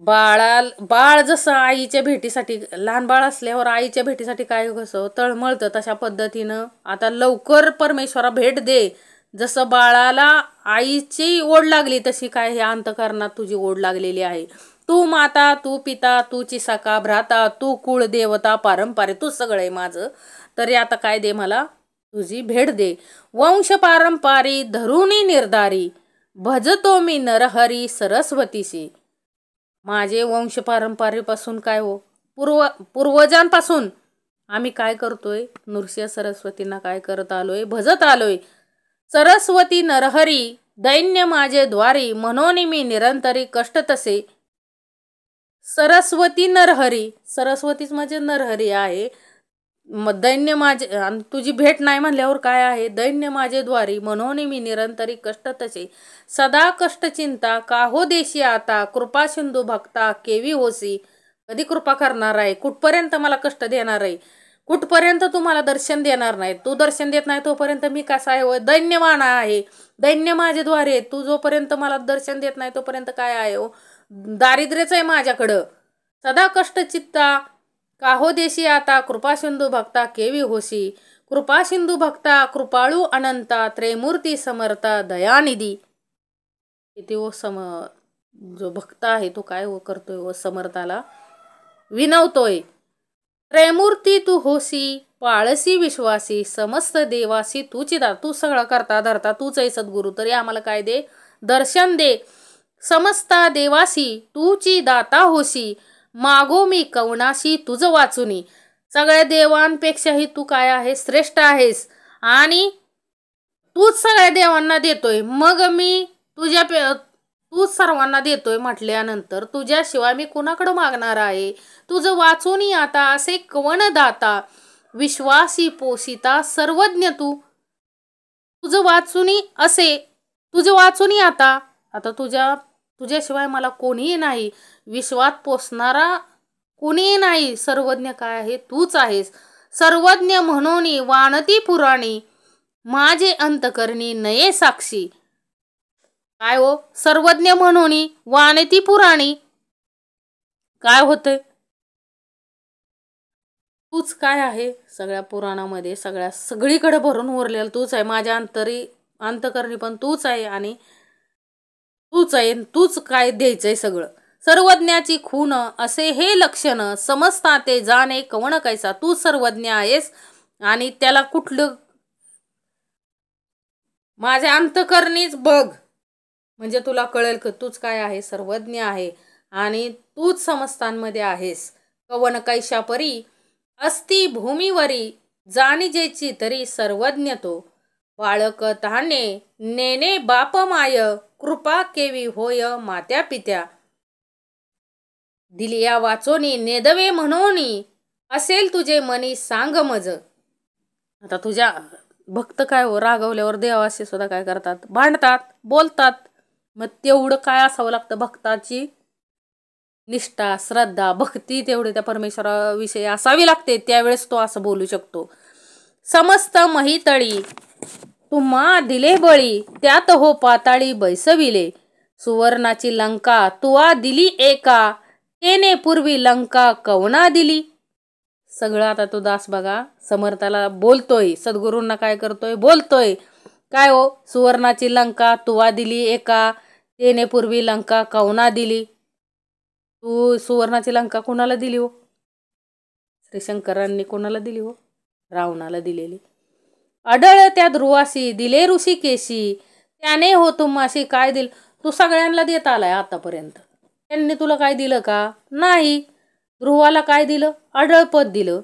बाळ जसं आईच्या भेटीसाठी, लहान बाळ असल्यावर आईच्या भेटीसाठी काय कसं तळमळतं, तशा पद्धतीनं आता लवकर परमेश्वरा भेट दे. जसं बाळाला आईची ओढ लागली तशी काय ह्या अंतकरणात तुझी ओढ लागलेली आहे. तू माता, तू पिता, तूची सखा भ्राता, तू कुळ देवता पारंपारे, तू सगळं आहे माझं. तरी आता काय दे, मला तुझी भेट दे. वंश पारंपारी धरुणी निर्धारी, भजतो मी नरहरी सरस्वतीशी. माझे वंश पारंपरेपासून काय हो, पूर्वजांपासून आम्ही काय करतोय, नृसिंह सरस्वतींना काय करत आलोय, भजत आलोय. सरस्वती नरहरी दैन्य माझे द्वारी, म्हणून मी निरंतरी कष्ट तसे. सरस्वती नरहरी, सरस्वतीच म्हणजे नरहरी आहे. दैन्य माझे, तुझी भेट नाही म्हणल्यावर काय आहे, दैन्य माझे द्वारी, म्हणून मी निरंतरी कष्ट तसे. सदा कष्ट चिंता का हो देशी आता, कृपा सिंधू भक्ता केवी होसी. कधी कृपा करणार आहे, कुठपर्यंत मला कष्ट देणार आहे, कुठपर्यंत तुम्हाला दर्शन देणार नाही. तू दर्शन देत नाही तोपर्यंत मी कसा आहे, दैन्यवान आहे. दैन्य माझे द्वारे, तू जोपर्यंत मला दर्शन देत नाही तोपर्यंत काय आहे हो, दारिद्र्यच आहे माझ्याकडं. सदा कष्ट चित्ता का हो देशी आता, कृपा सिंधू भक्ता केवी होसी. कृपा सिंधू भक्ता कृपाळू अनंता, त्रैमूर्ती समर्था दयानिधी. इथे जो भक्त आहे तो काय करतोय, समर्थाला विनवतोय. त्रयमूर्ती तू होसी, पाळसी विश्वासी, समस्त देवासी तूची दाता. तू सगळा करता धरता तूच आहे सद्गुरू, तरी आम्हाला काय दे, दर्शन दे. समस्ता देवासी तूची दाता होसी, मागो मी कवनाशी तुझ वाचुनी. सगळ्या देवांपेक्षाही तू काय आहे, श्रेष्ठ आहेस आणि तूच सगळ्या देवांना देतोय. मग मी तूच सर्वांना देतोय म्हटल्यानंतर तुझ्याशिवाय मी कुणाकडं मागणार आहे. तुझं वाचूनी आता असे कवन दाता, विश्वासी पोषिता सर्वज्ञ तू. तुझं वाचूनी आता आता तुझ्याशिवाय मला कोणीही नाही, विश्वात पोसणारा कोणीही नाही. सर्वज्ञ काय आहे, तूच आहेस. सर्वज्ञ म्हणून वाणती पुराणी, माझे अंतकरणी नये साक्षी. काय हो, सर्वज्ञ म्हणून वाणती पुराणी काय होतंय, तूच काय आहे सगळ्या पुराणामध्ये, सगळीकडे भरून उरलेलं तूच आहे. माझ्या अंतकरणी पण तूच आहे आणि तूच आहे, तूच काय द्यायचंय सगळं. सर्वज्ञाची खून असे हे लक्षण, समजता ते जाणे कवण कैसा. तू सर्वज्ञ आहेस आणि त्याला कुठलं, माझ्या अंतकरणीच बघ म्हणजे तुला कळेल की तूच काय आहे, सर्वज्ञ आहे आणि तूच समस्तांमध्ये आहेस. कवन कैशा परी अस्ति भूमीवरी, जाणीजेची तरी सर्वज्ञ तो. बाळक तहाने नेने बाप माय, कृपा केवी होय मात्या पित्या. दिलिया वाचोनी नेदवे म्हणोनी, असेल तुझे मनी सांग मज. आता तुझ्या भक्त काय हो, रागवल्यावर देवाशी सुद्धा काय करतात, भांडतात, बोलतात. मग तेवढं काय असावं लागतं, भक्ताची निष्ठा, श्रद्धा, भक्ती तेवढी त्या परमेश्वराविषयी असावी लागते, त्यावेळेस तो असं बोलू शकतो. समस्त महितळी तुम्हा दिले बळी, त्यात हो पाताळी बैसविले. सुवर्णाची लंका तुआ दिली एका, तेने पूर्वी लंका कवना दिली. सगळं आता तो दास बघा समर्थाला बोलतोय, सद्गुरूंना काय करतोय, बोलतोय. काय हो, सुवर्णाची लंका तुआ दिली एका, तेने पूर्वी लंका कवना दिली. तू सुवर्णाची लंका कोणाला दिली हो, श्री शंकरांनी कोणाला दिली हो, रावणाला दिलेली. अडळ त्या ध्रुवासी दिले ऋषिकेशी, त्याने हो तुम्हाशी काय दिल. तू सगळ्यांना देत आलाय आतापर्यंत, त्यांनी तुला काय दिलं का, नाही. ध्रुवाला काय दिलं, अडळ पद दिलं.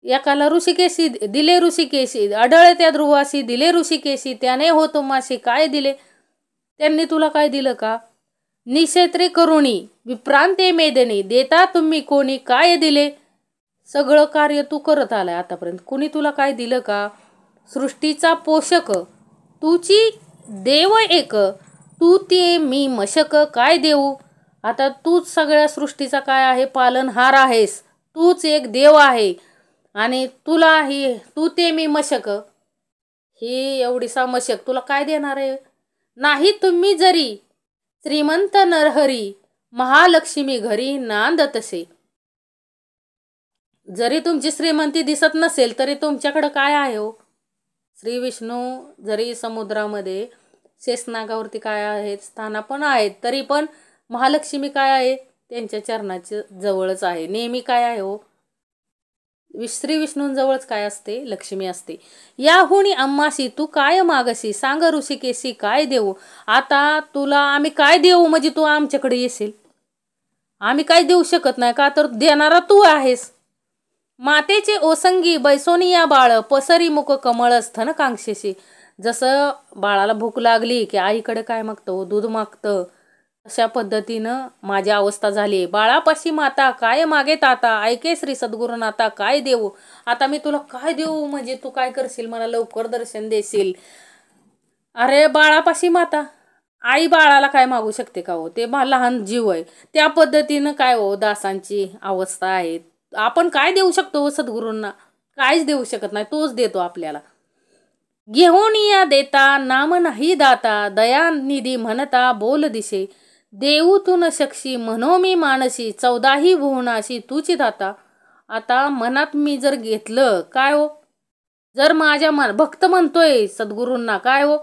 एकाला ऋषिकेशी दिले, ऋषिकेशी अडळ त्या ध्रुवासी दिले ऋषिकेशी, त्याने हो तुम्हाशी काय दिले. त्यांनी तुला काय दिलं का. निक्षेत्रे करुणी विप्रांते मेदनी, देता तुम्ही कोणी काय दिले. सगळं कार्य तू करत आलाय आतापर्यंत, कोणी तुला काय दिलं का. सृष्टीचा पोषक तूची देव एक, तू ते मी मशक काय देऊ. आता तूच सगळ्या सृष्टीचा काय आहे, पालनहार आहेस. तूच एक देव आहे आणि तुला ही तू ते मी मशक, ही एवढीसा मशक तुला काय देणार आहे. नाही तुम्ही जरी श्रीमंत नरहरी, महालक्ष्मी घरी नांदतसे. जरी तुमची श्रीमंती दिसत नसेल तरी तुमच्याकडं काय आहे हो. श्री विष्णू जरी समुद्रामध्ये शेषनागावरती काय आहेत, स्थानापन्न आहेत, तरी पण महालक्ष्मी काय आहे, त्यांच्या चरणाच्या जवळच आहे. नेहमी काय आहे हो, श्री विष्णूंजवळच काय असते, लक्ष्मी असते. याहुनी अम्माशी तू काय मागशी, सांग ऋषिकेशी काय देऊ. आता तुला आम्ही काय देऊ म्हणजे तू आमच्याकडे येशील. आम्ही काय देऊ शकत नाही का, तर देणारा तू आहेस. मातेचे ओसंगी बैसोनिया बाळ, पसरी मुख कमळ स्तन कांक्षेशी. जसं बाळाला भूक लागली की आईकडे काय मागतं, दूध मागतं, अशा पद्धतीनं माझी अवस्था झाली. बाळापाशी माता काय मागे ताता, ऐके श्री सद्गुरुनाथा काय देऊ. आता मी तुला काय देऊ म्हणजे तू काय करशील, मला लवकर दर्शन देशील. अरे बाळापाशी माता, आई बाळाला काय मागू शकते का हो, ते लहान जीव आहे. त्या पद्धतीनं काय हो दासांची अवस्था आहे. आपण काय देऊ शकतो सद्गुरूंना, काहीच देऊ शकत नाही, तोच देतो आपल्याला. घेऊन या देता नाम नाही दाता, दयानिधी म्हणता बोल दिशे. देऊ तू न शकशी म्हणो मी मानसी, 14ही भुवनाशी तुची दाता. आता मनात मी जर घेतलं काय हो, जर माझ्या भक्त म्हणतोय सद्गुरूंना काय हो,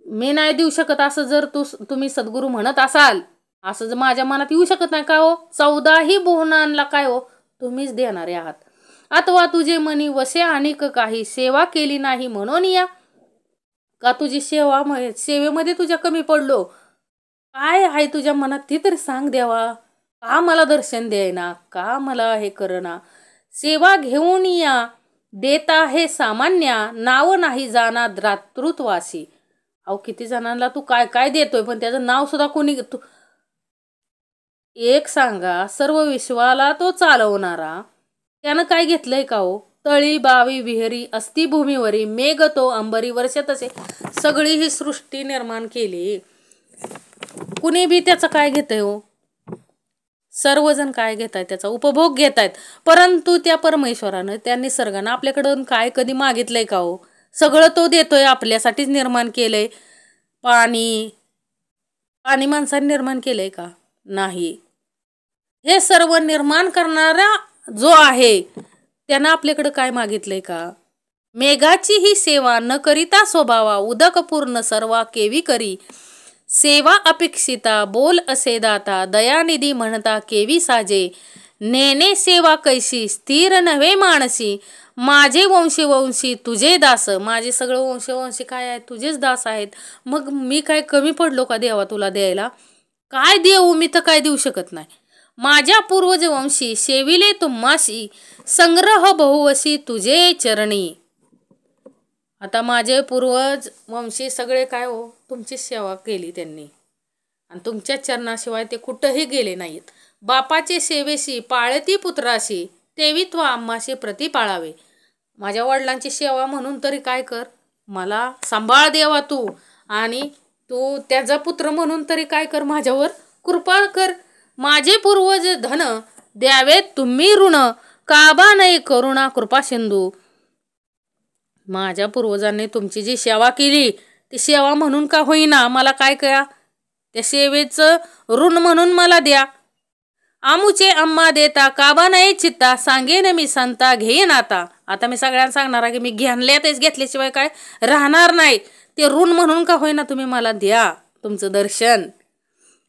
मी नाही देऊ शकत असं जर तुम्ही सद्गुरू म्हणत असाल असं जर माझ्या मनात येऊ शकत नाही का हो? 14ही भुवनांना काय हो तुम्हीच देणारे आहात. अथवा तुझे मनी वसे अनेक काही सेवा केली नाही म्हणून या का तुझी सेवेमध्ये तुझ्या कमी पडलो? काय आहे तुझ्या मनात ती तरी सांग देवा. का मला दर्शन द्यायना, का मला हे करना? सेवा घेऊन या देता हे सामान्य नाव नाही जाना द्रातृत्वासी. अहो किती जणांना तू काय काय देतोय पण त्याचं नाव सुद्धा कोणी एक सांगा, सर्व विश्वाला तो चालवणारा त्यानं काय घेतलंय का हो? तळी बावी विहिरी अस्ति भूमीवरी मेघ तो अंबरी वर्ष तसे सगळी ही सृष्टी निर्माण केली. कुणी बी त्याचं काय घेतंय हो? सर्वजण काय घेतायत त्याचा उपभोग घेतायत. परंतु त्या परमेश्वरानं त्या निसर्गानं आपल्याकडून काय कधी मागितलंय का हो? सगळं तो देतोय, आपल्यासाठीच निर्माण केलंय. पाणी पाणी माणसाने निर्माण केलंय का? नाही. हे सर्व निर्माण करणारा जो आहे त्यानं आपल्याकडे काय मागितलंय का? मेघाची ही सेवा न करिता स्वभावा उदक पूर्ण सर्वा केवी करी सेवा अपेक्षिता बोल असे दाता दयानिधी म्हणता केवी साजे नेने सेवा कैसी स्थिर नव्हे मानसी माझे वंशी तुझे दास. माझे सगळं वंशी काय आहे? तुझेच दास आहेत. मग मी काय कमी पडलो का देवा तुला द्यायला? काय देऊ? मी तर काय देऊ शकत नाही. माझ्या पूर्वज वंशी सेविले तुम्हाशी संग्रह बहुवशी तुझे चरणी. आता माझे पूर्वज वंशी सगळे काय हो तुमची सेवा केली त्यांनी आणि तुमच्या चरणाशिवाय ते कुठंही गेले नाहीत. बापाचे सेवेशी पाळती पुत्राशी तेवित्व आम्हाशी प्रति पाळावे. माझ्या वडिलांची सेवा म्हणून तरी काय कर, मला सांभाळ देवा तू, आणि तू त्याचा पुत्र म्हणून तरी काय कर, माझ्यावर कृपा कर. माझे पूर्वज धन द्यावे तुम्ही ऋण काबा नाही करुणा कृपा सिंधू. माझ्या पूर्वजांनी तुमची जी सेवा केली ती सेवा म्हणून का होईना मला काय करा, त्या सेवेचं ऋण म्हणून मला द्या. आमुचे अम्मा देता काबा नाही चित्ता सांगेन मी संता घेईन आता. आता मी सगळ्यांना सांगणार आहे की मी घेतल्यातच, घेतल्याशिवाय काय राहणार नाही. ते ऋण म्हणून का होईना तुम्ही मला द्या तुमचं दर्शन.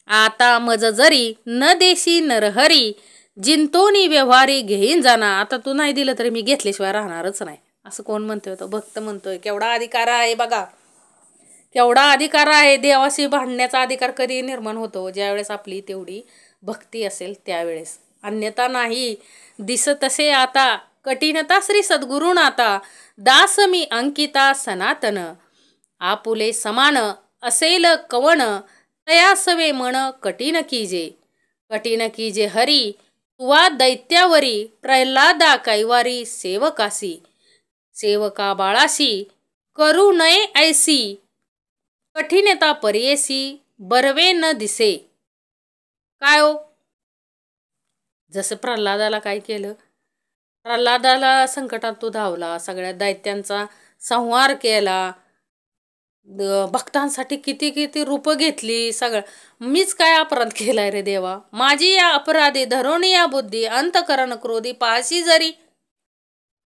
आता मज जरी न देशी नरहरी जिंतोनी व्यवहारी घेईन जाना. आता तू नाही दिलं तरी मी घेतल्याशिवाय राहणारच नाही. असं कोण म्हणतोय? तो भक्त म्हणतोय. केवढा अधिकार आहे बघा, केवढा अधिकार आहे. देवाशी भांडण्याचा अधिकार कधी निर्माण होतो? ज्यावेळेस आपली तेवढी भक्ती असेल त्यावेळेस, अन्यथा नाही. दिसतसे आता कठीणता श्री सद्गुरुन आता दास मी अंकिता सनातन आपुले समान असेल कवन तयासवे मन कठीण कीजे हरी तुवा दैत्यावरी प्रल्हादा कैवारी सेवका बाळाशी करू नये ऐसी कठीणता परियेसी बरवे न दिसे. काय हो? जसं प्रल्हादाला काय केलं, प्रल्हादाला संकटात तो धावला, सगळ्या दैत्यांचा संहार केला, भक्तांसाठी किती किती रूप घेतली. सगळं मीच काय अपराध केलाय रे देवा? माझी या अपराधी धरून या बुद्धी अंतकरण क्रोधी पाशी जरी.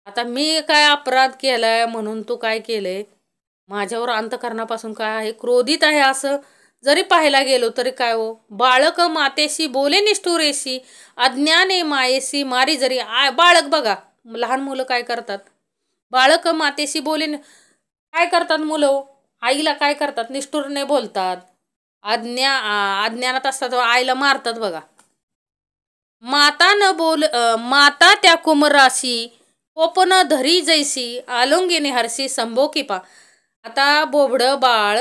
आता मी काय अपराध केलाय म्हणून तू काय केलंय? माझ्यावर अंतकरणापासून काय आहे? क्रोधित आहे असं जरी पाहायला गेलो तरी काय हो? बाळक मातेशी बोले निष्ठुरेशी अज्ञाने मायेशी मारी जरी. बाळक बघा, लहान मुलं काय करतात? बाळक मातेशी बोले काय करतात मुलं? आईला काय करतात? निष्ठुरने बोलतात, अज्ञानात असतात, आईला मारतात बघा. माता त्या कुमराशी कोपन धरी जैसी आलोंगिनी हरशी संभोकी पा. आता बोबडं बाळ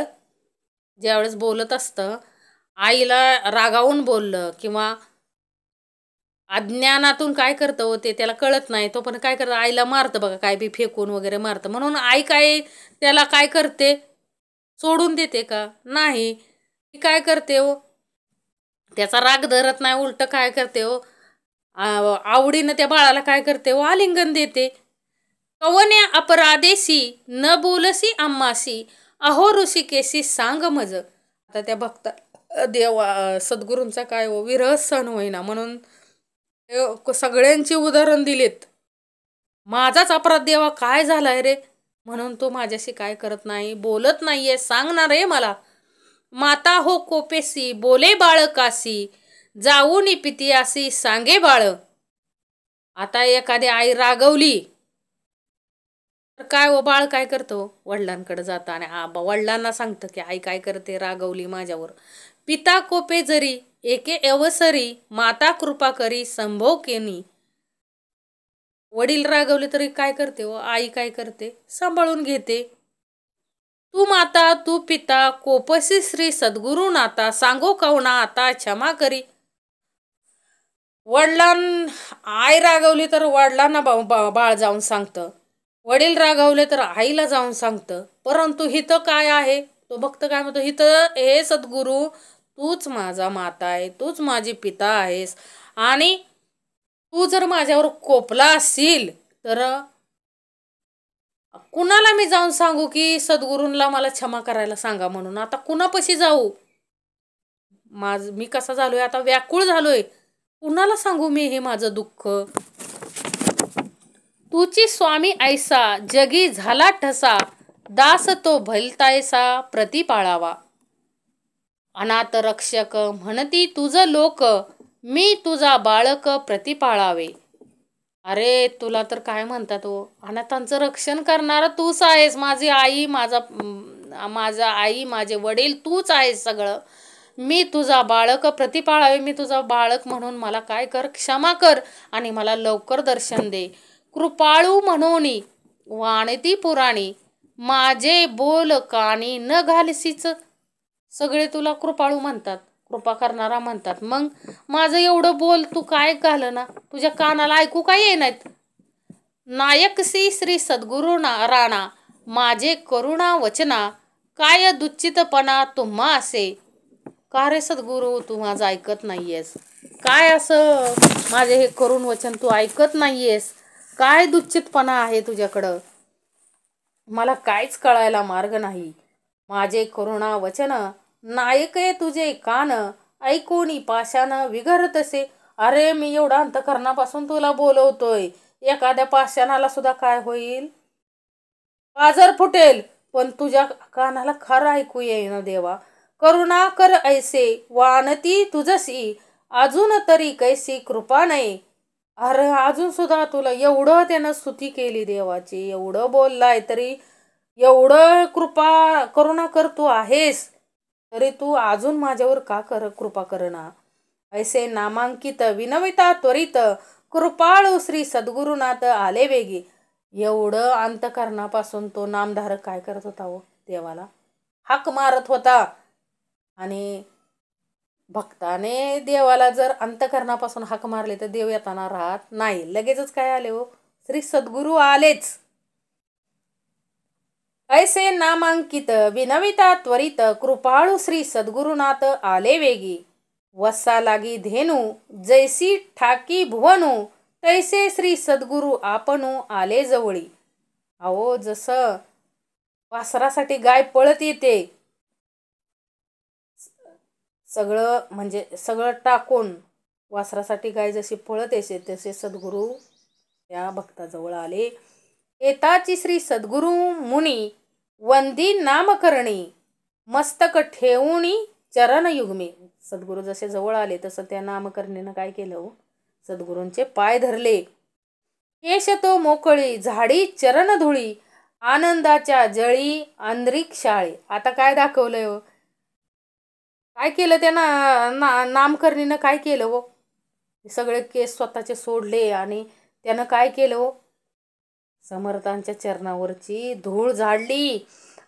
ज्यावेळेस बोलत असतं, आईला रागावून बोललं किंवा अज्ञानातून काय करतं होते त्याला कळत नाही, तो पण काय करतं आईला मारतं बघा, काय बी फेकून वगैरे मारतं. म्हणून आई काय त्याला काय करते? सोडून देते का? नाही. ती काय करते हो? त्याचा राग धरत नाही, उलट काय करते हो, आवडीनं त्या बाळाला काय करते हो? आलिंगन देते. कवने अपराधेशी न बोलसी आम्हाशी अहो ऋषिकेशी सांग मज. आता त्या भक्त देवा सद्गुरूंचा काय हो विरह सण होईना म्हणून सगळ्यांची उदाहरण दिलेत. माझाच अपराध देवा काय झालाय रे म्हणून तो माझ्याशी काय करत नाही, बोलत नाहीये, सांगणार आहे मला. माता हो कोपेसी बोले बाळकासी जाऊनी पितियासी सांगे बाळ. आता एखादी आई रागवली तर काय हो बाळ काय करतो वडिलांकडे जातं आणि वडिलांना सांगतं की आई काय करते रागवली माझ्यावर. पिता कोपे जरी एके अवसरी माता कृपा करी संभोग केनी. वडील रागवले तरी काय करते हो आई काय करते सांभाळून घेते. तू माता तू पिता कोपसी श्री सद्गुरु नाता सांगो कवना आता क्षमा करी. आई रागवली तर वडिलांना बाळ जाऊन सांगतं. वडील रागवले तर आईला जाऊन सांगतं. परंतु हिथं काय आहे तो भक्त काय म्हणतो हिथं हे सद्गुरू तूच माझा माता आहे तूच माझी पिता आहेस आणि तू जर माझ्यावर कोपला असशील तर कुणाला मी जाऊन सांगू की सद्गुरूंना मला क्षमा करायला सांगा म्हणून. आता कुणापाशी जाऊ मी कसा झालोय आता व्याकुळ झालोय कुणाला सांगू मी हे माझं दुःख. तुची स्वामी ऐसा जगी झाला ठसा दास तो भलतायसा प्रति पाळावा. अनाथ रक्षक म्हणती तुझ लोक मी तुझा बाळक प्रति पाळावे. अरे तुला तर काय म्हणतात हो अनाथांचं रक्षण करणारा तूच आहेस. माझी आई माझा आई माझे वडील तूच आहेस सगळं. मी तुझा बाळक प्रति पाळावे. मी तुझा बाळक म्हणून मला काय कर क्षमा कर आणि मला लवकर दर्शन दे. कृपाळू म्हणून वाणती पुराणी माझे बोल कानी न घालसीच. सगळे तुला कृपाळू म्हणतात कृपा करणारा म्हणतात मग माझं एवढं बोल तू काय घाल ना तुझ्या कानाला ऐकू काय येणार. नायकसी श्री सद्गुरु राणा माझे करुणा वचना काय दुच्चितपणा तुम्हा असे. का रे सद्गुरू तू माझं ऐकत नाहीयेस काय असं माझे हे करुण वचन तू ऐकत नाहीयेस. काय दुच्चितपणा आहे तुझ्याकडं मला काहीच कळायला मार्ग नाही. माझे करुणा वचन नायके तुझे कान ऐकूनी पाशान विघरतसे. अरे मी एवढा अंतकरणापासून तुला बोलवतोय एखाद्या पाषाणाला सुद्धा काय होईल पाजर फुटेल पण तुझ्या कानाला खरं ऐकू येईना देवा. करुणा कर ऐसे वानती तुझसी अजून तरी कैसी कृपा नाही. अरे अजून सुद्धा तुला एवढं त्यानं स्तुती केली देवाची एवढं बोललाय तरी एवढं करुणा कर तू आहेस तरी तू अजून माझ्यावर का कृपा करना. ऐसे नामांकित विनविता त्वरित कृपाळू श्री सद्गुरुनाथ आले वेगी. एवढं अंतकरणापासून तो नामधारक काय करत होता हो देवाला हाक मारत होता. आणि भक्ताने देवाला जर अंतकरणापासून हाक मारले तर देव येताना राहत नाही. लगेचच काय आले हो श्री सद्गुरु आलेच. ऐसे नामांकित विनविता त्वरित कृपाळू श्री सद्गुरुनाथ आले वेगी. वसा लागी धेनू जैसी ठाकी भुवनू तैसे श्री सद्गुरु आपणू आले जवळी. अहो जसं वासरासाठी गाय पळत येते सगळं टाकून वासरासाठी गाय जशी पळत येते तसे सद्गुरू त्या भक्ताजवळ आले. एताची श्री सद्गुरु मुनी वंदी नामकरणी मस्तक ठेवूनी चरण युग्मी. सद्गुरू जसे जवळ आले तसं त्या नामकरणीनं काय केलं सद्गुरूंचे पाय धरले. केश तो मोकळी झाडी चरण धुळी आनंदाच्या जळी अंतरिक्षाळी. आता काय दाखवलंय हो काय केलं त्या नामकरणीनं काय केलं हो सगळे केस स्वतःचे सोडले आणि त्यानं काय केलं हो समर्थांच्या चरणावरची धूळ झाडली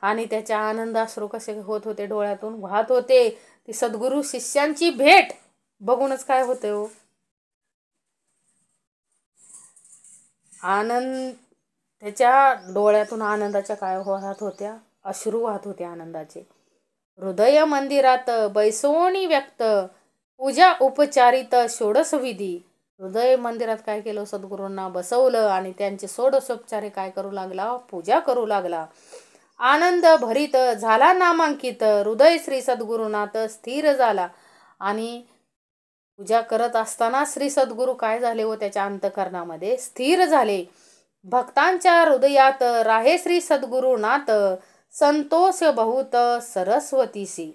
आणि त्याच्या आनंदाश्रू कसे होत होते डोळ्यातून वाहत होते. ती सद्गुरू शिष्यांची भेट बघूनच काय होते हो आनंद त्याच्या डोळ्यातून आनंदाच्या काय वाहत होत्या अश्रू वाहत होते आनंदाचे. हृदय मंदिरात बैसोनी व्यक्त पूजा उपचारित षोडशविधी. हृदय मंदिरात काय केलं सद्गुरूंना बसवलं आणि त्यांचे षोडशोपचारे काय करू लागला पूजा करू लागला. आनंद भरित झाला नामांकित हृदय श्री सद्गुरुनाथ स्थिर झाला. आणि पूजा करत असताना श्री सद्गुरू काय झाले व त्याच्या अंतकरणामध्ये स्थिर झाले. भक्तांच्या हृदयात राहे श्री सद्गुरुनाथ संतोष बहुत सरस्वतीसी.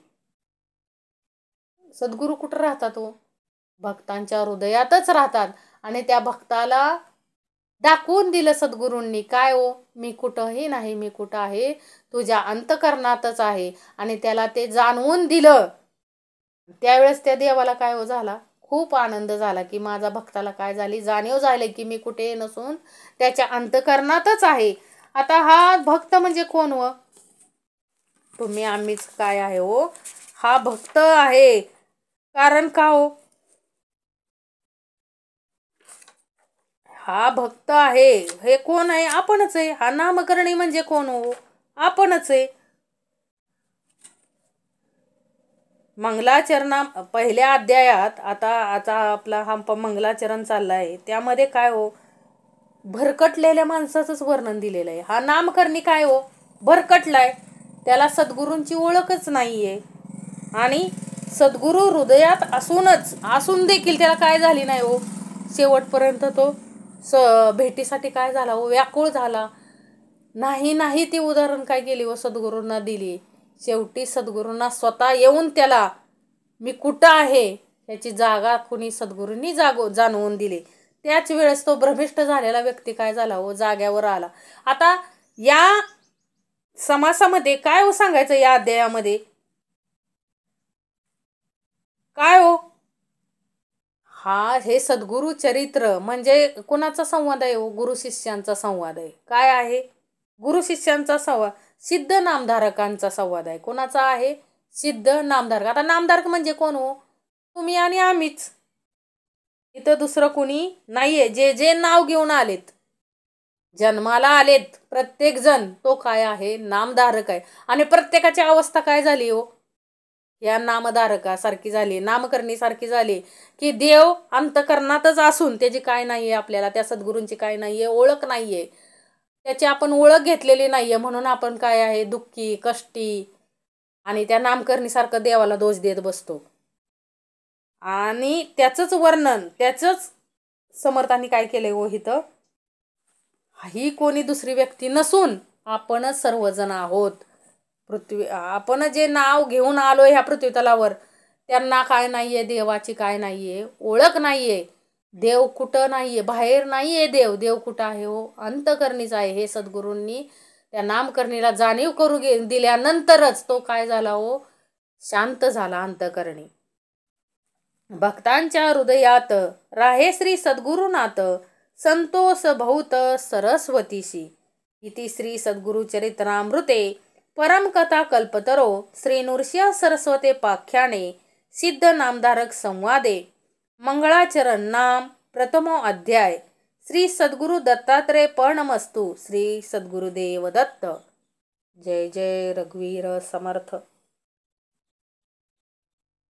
सद्गुरू कुठं राहतात हो? भक्तांच्या हृदयातच राहतात. आणि त्या भक्ताला दाखवून दिलं सद्गुरूंनी काय हो, मी कुठंही नाही, मी कुठं आहे, तुझ्या अंतःकरणातच आहे. आणि त्याला ते जाणवून दिलं. त्यावेळेस त्या देवाला काय हो झाला, खूप आनंद झाला की माझा भक्ताला काय झाली जाणीव झाली की मी कुठे नसून त्याच्या अंतःकरणातच आहे. आता हा भक्त म्हणजे कोण हो? तुम्ही आम्हीच काय आहे हो? हा भक्त आहे. कारण का हो? हा भक्त आहे. हे कोण आहे? आपणच आहे. हा नामकरणी म्हणजे कोण हो? आपणच आहे. मंगलाचरणा पहिल्या अध्यायात आता आता आपला हा मंगलाचरण चाललाय त्यामध्ये काय हो, भरकटलेल्या माणसाचंच वर्णन दिलेलं आहे. हा नामकरणी काय हो, भरकटलाय. त्याला सद्गुरूंची ओळखच नाहीये. आणि सद्गुरू हृदयात असून देखील त्याला काय झाली नाही हो, शेवटपर्यंत तो स भेटीसाठी काय झाला हो, व्याकुळ झाला. नाही नाही ती उदाहरण काय केली व सद्गुरूंना दिली. शेवटी सद्गुरूंना स्वतः येऊन त्याला मी कुठं आहे याची जागा कुणी सद्गुरूंनी जाणवून दिली. त्याच वेळेस तो भ्रमिष्ट झालेला व्यक्ती काय झाला हो, जाग्यावर आला. आता या समासामध्ये काय हो सांगायचं या अध्यायामध्ये, काय हो, हा हे सद्गुरु चरित्र म्हणजे कोणाचा संवाद आहे हो, गुरु शिष्यांचा संवाद आहे. काय आहे, गुरु शिष्यांचा संवाद, सिद्ध नामधारकांचा संवाद आहे. कोणाचा आहे, सिद्ध नामधारक. आता नामधारक म्हणजे कोण हो, तुम्ही आणि आम्हीच. इथं दुसरं कोणी नाहीये. जे जे नाव घेऊन आलेत, जन्माला आलेत प्रत्येक जण, तो काय आहे, नामधारक आहे. आणि प्रत्येकाची अवस्था काय झाली हो, या नामधारकासारखी झाली, नामकरणीसारखी झाली की देव अंतकरणातच असून त्याची काय नाहीये, आपल्याला त्या सद्गुरूंची काय नाहीये, ओळख नाहीये. त्याची आपण ओळख घेतलेली नाहीये म्हणून आपण काय आहे, दुःखी कष्टी आणि त्या नामकरणीसारखं देवाला दोष देत बसतो. आणि त्याचंच वर्णन त्याचंच समर्थांनी काय केलंय हो इथं, ही कोणी दुसरी व्यक्ती नसून आपणच सर्वजण आहोत. आपण जे नाव घेऊन आलोय ह्या पृथ्वीतलावर, त्यांना काय नाहीये, देवाची काय नाहीये, ओळख नाहीये. देव कुठं नाहीये, बाहेर नाहीये. देव कुठं आहे हो, अंतकरणीच आहे. हे सद्गुरूंनी त्या नामकरणीला जाणीव करू दिल्यानंतरच तो काय झाला हो, शांत झाला अंतकरणी. भक्तांच्या हृदयात राहे श्री सद्गुरुनाथ, संतोष बहुत सरस्वतीशी. इति श्री सद्गुरु चरित्रामृते परम कथा कल्पतरो श्री नृसिंह सरस्वते पाख्याने सिद्ध नामधारक संवादे मंगळाचरण नाम प्रथमो अध्याय. श्री सद्गुरु दत्तात्रय पर्णमस्तु. श्री सद्गुरुदेव दत्त. जय जय रघुवीर समर्थ.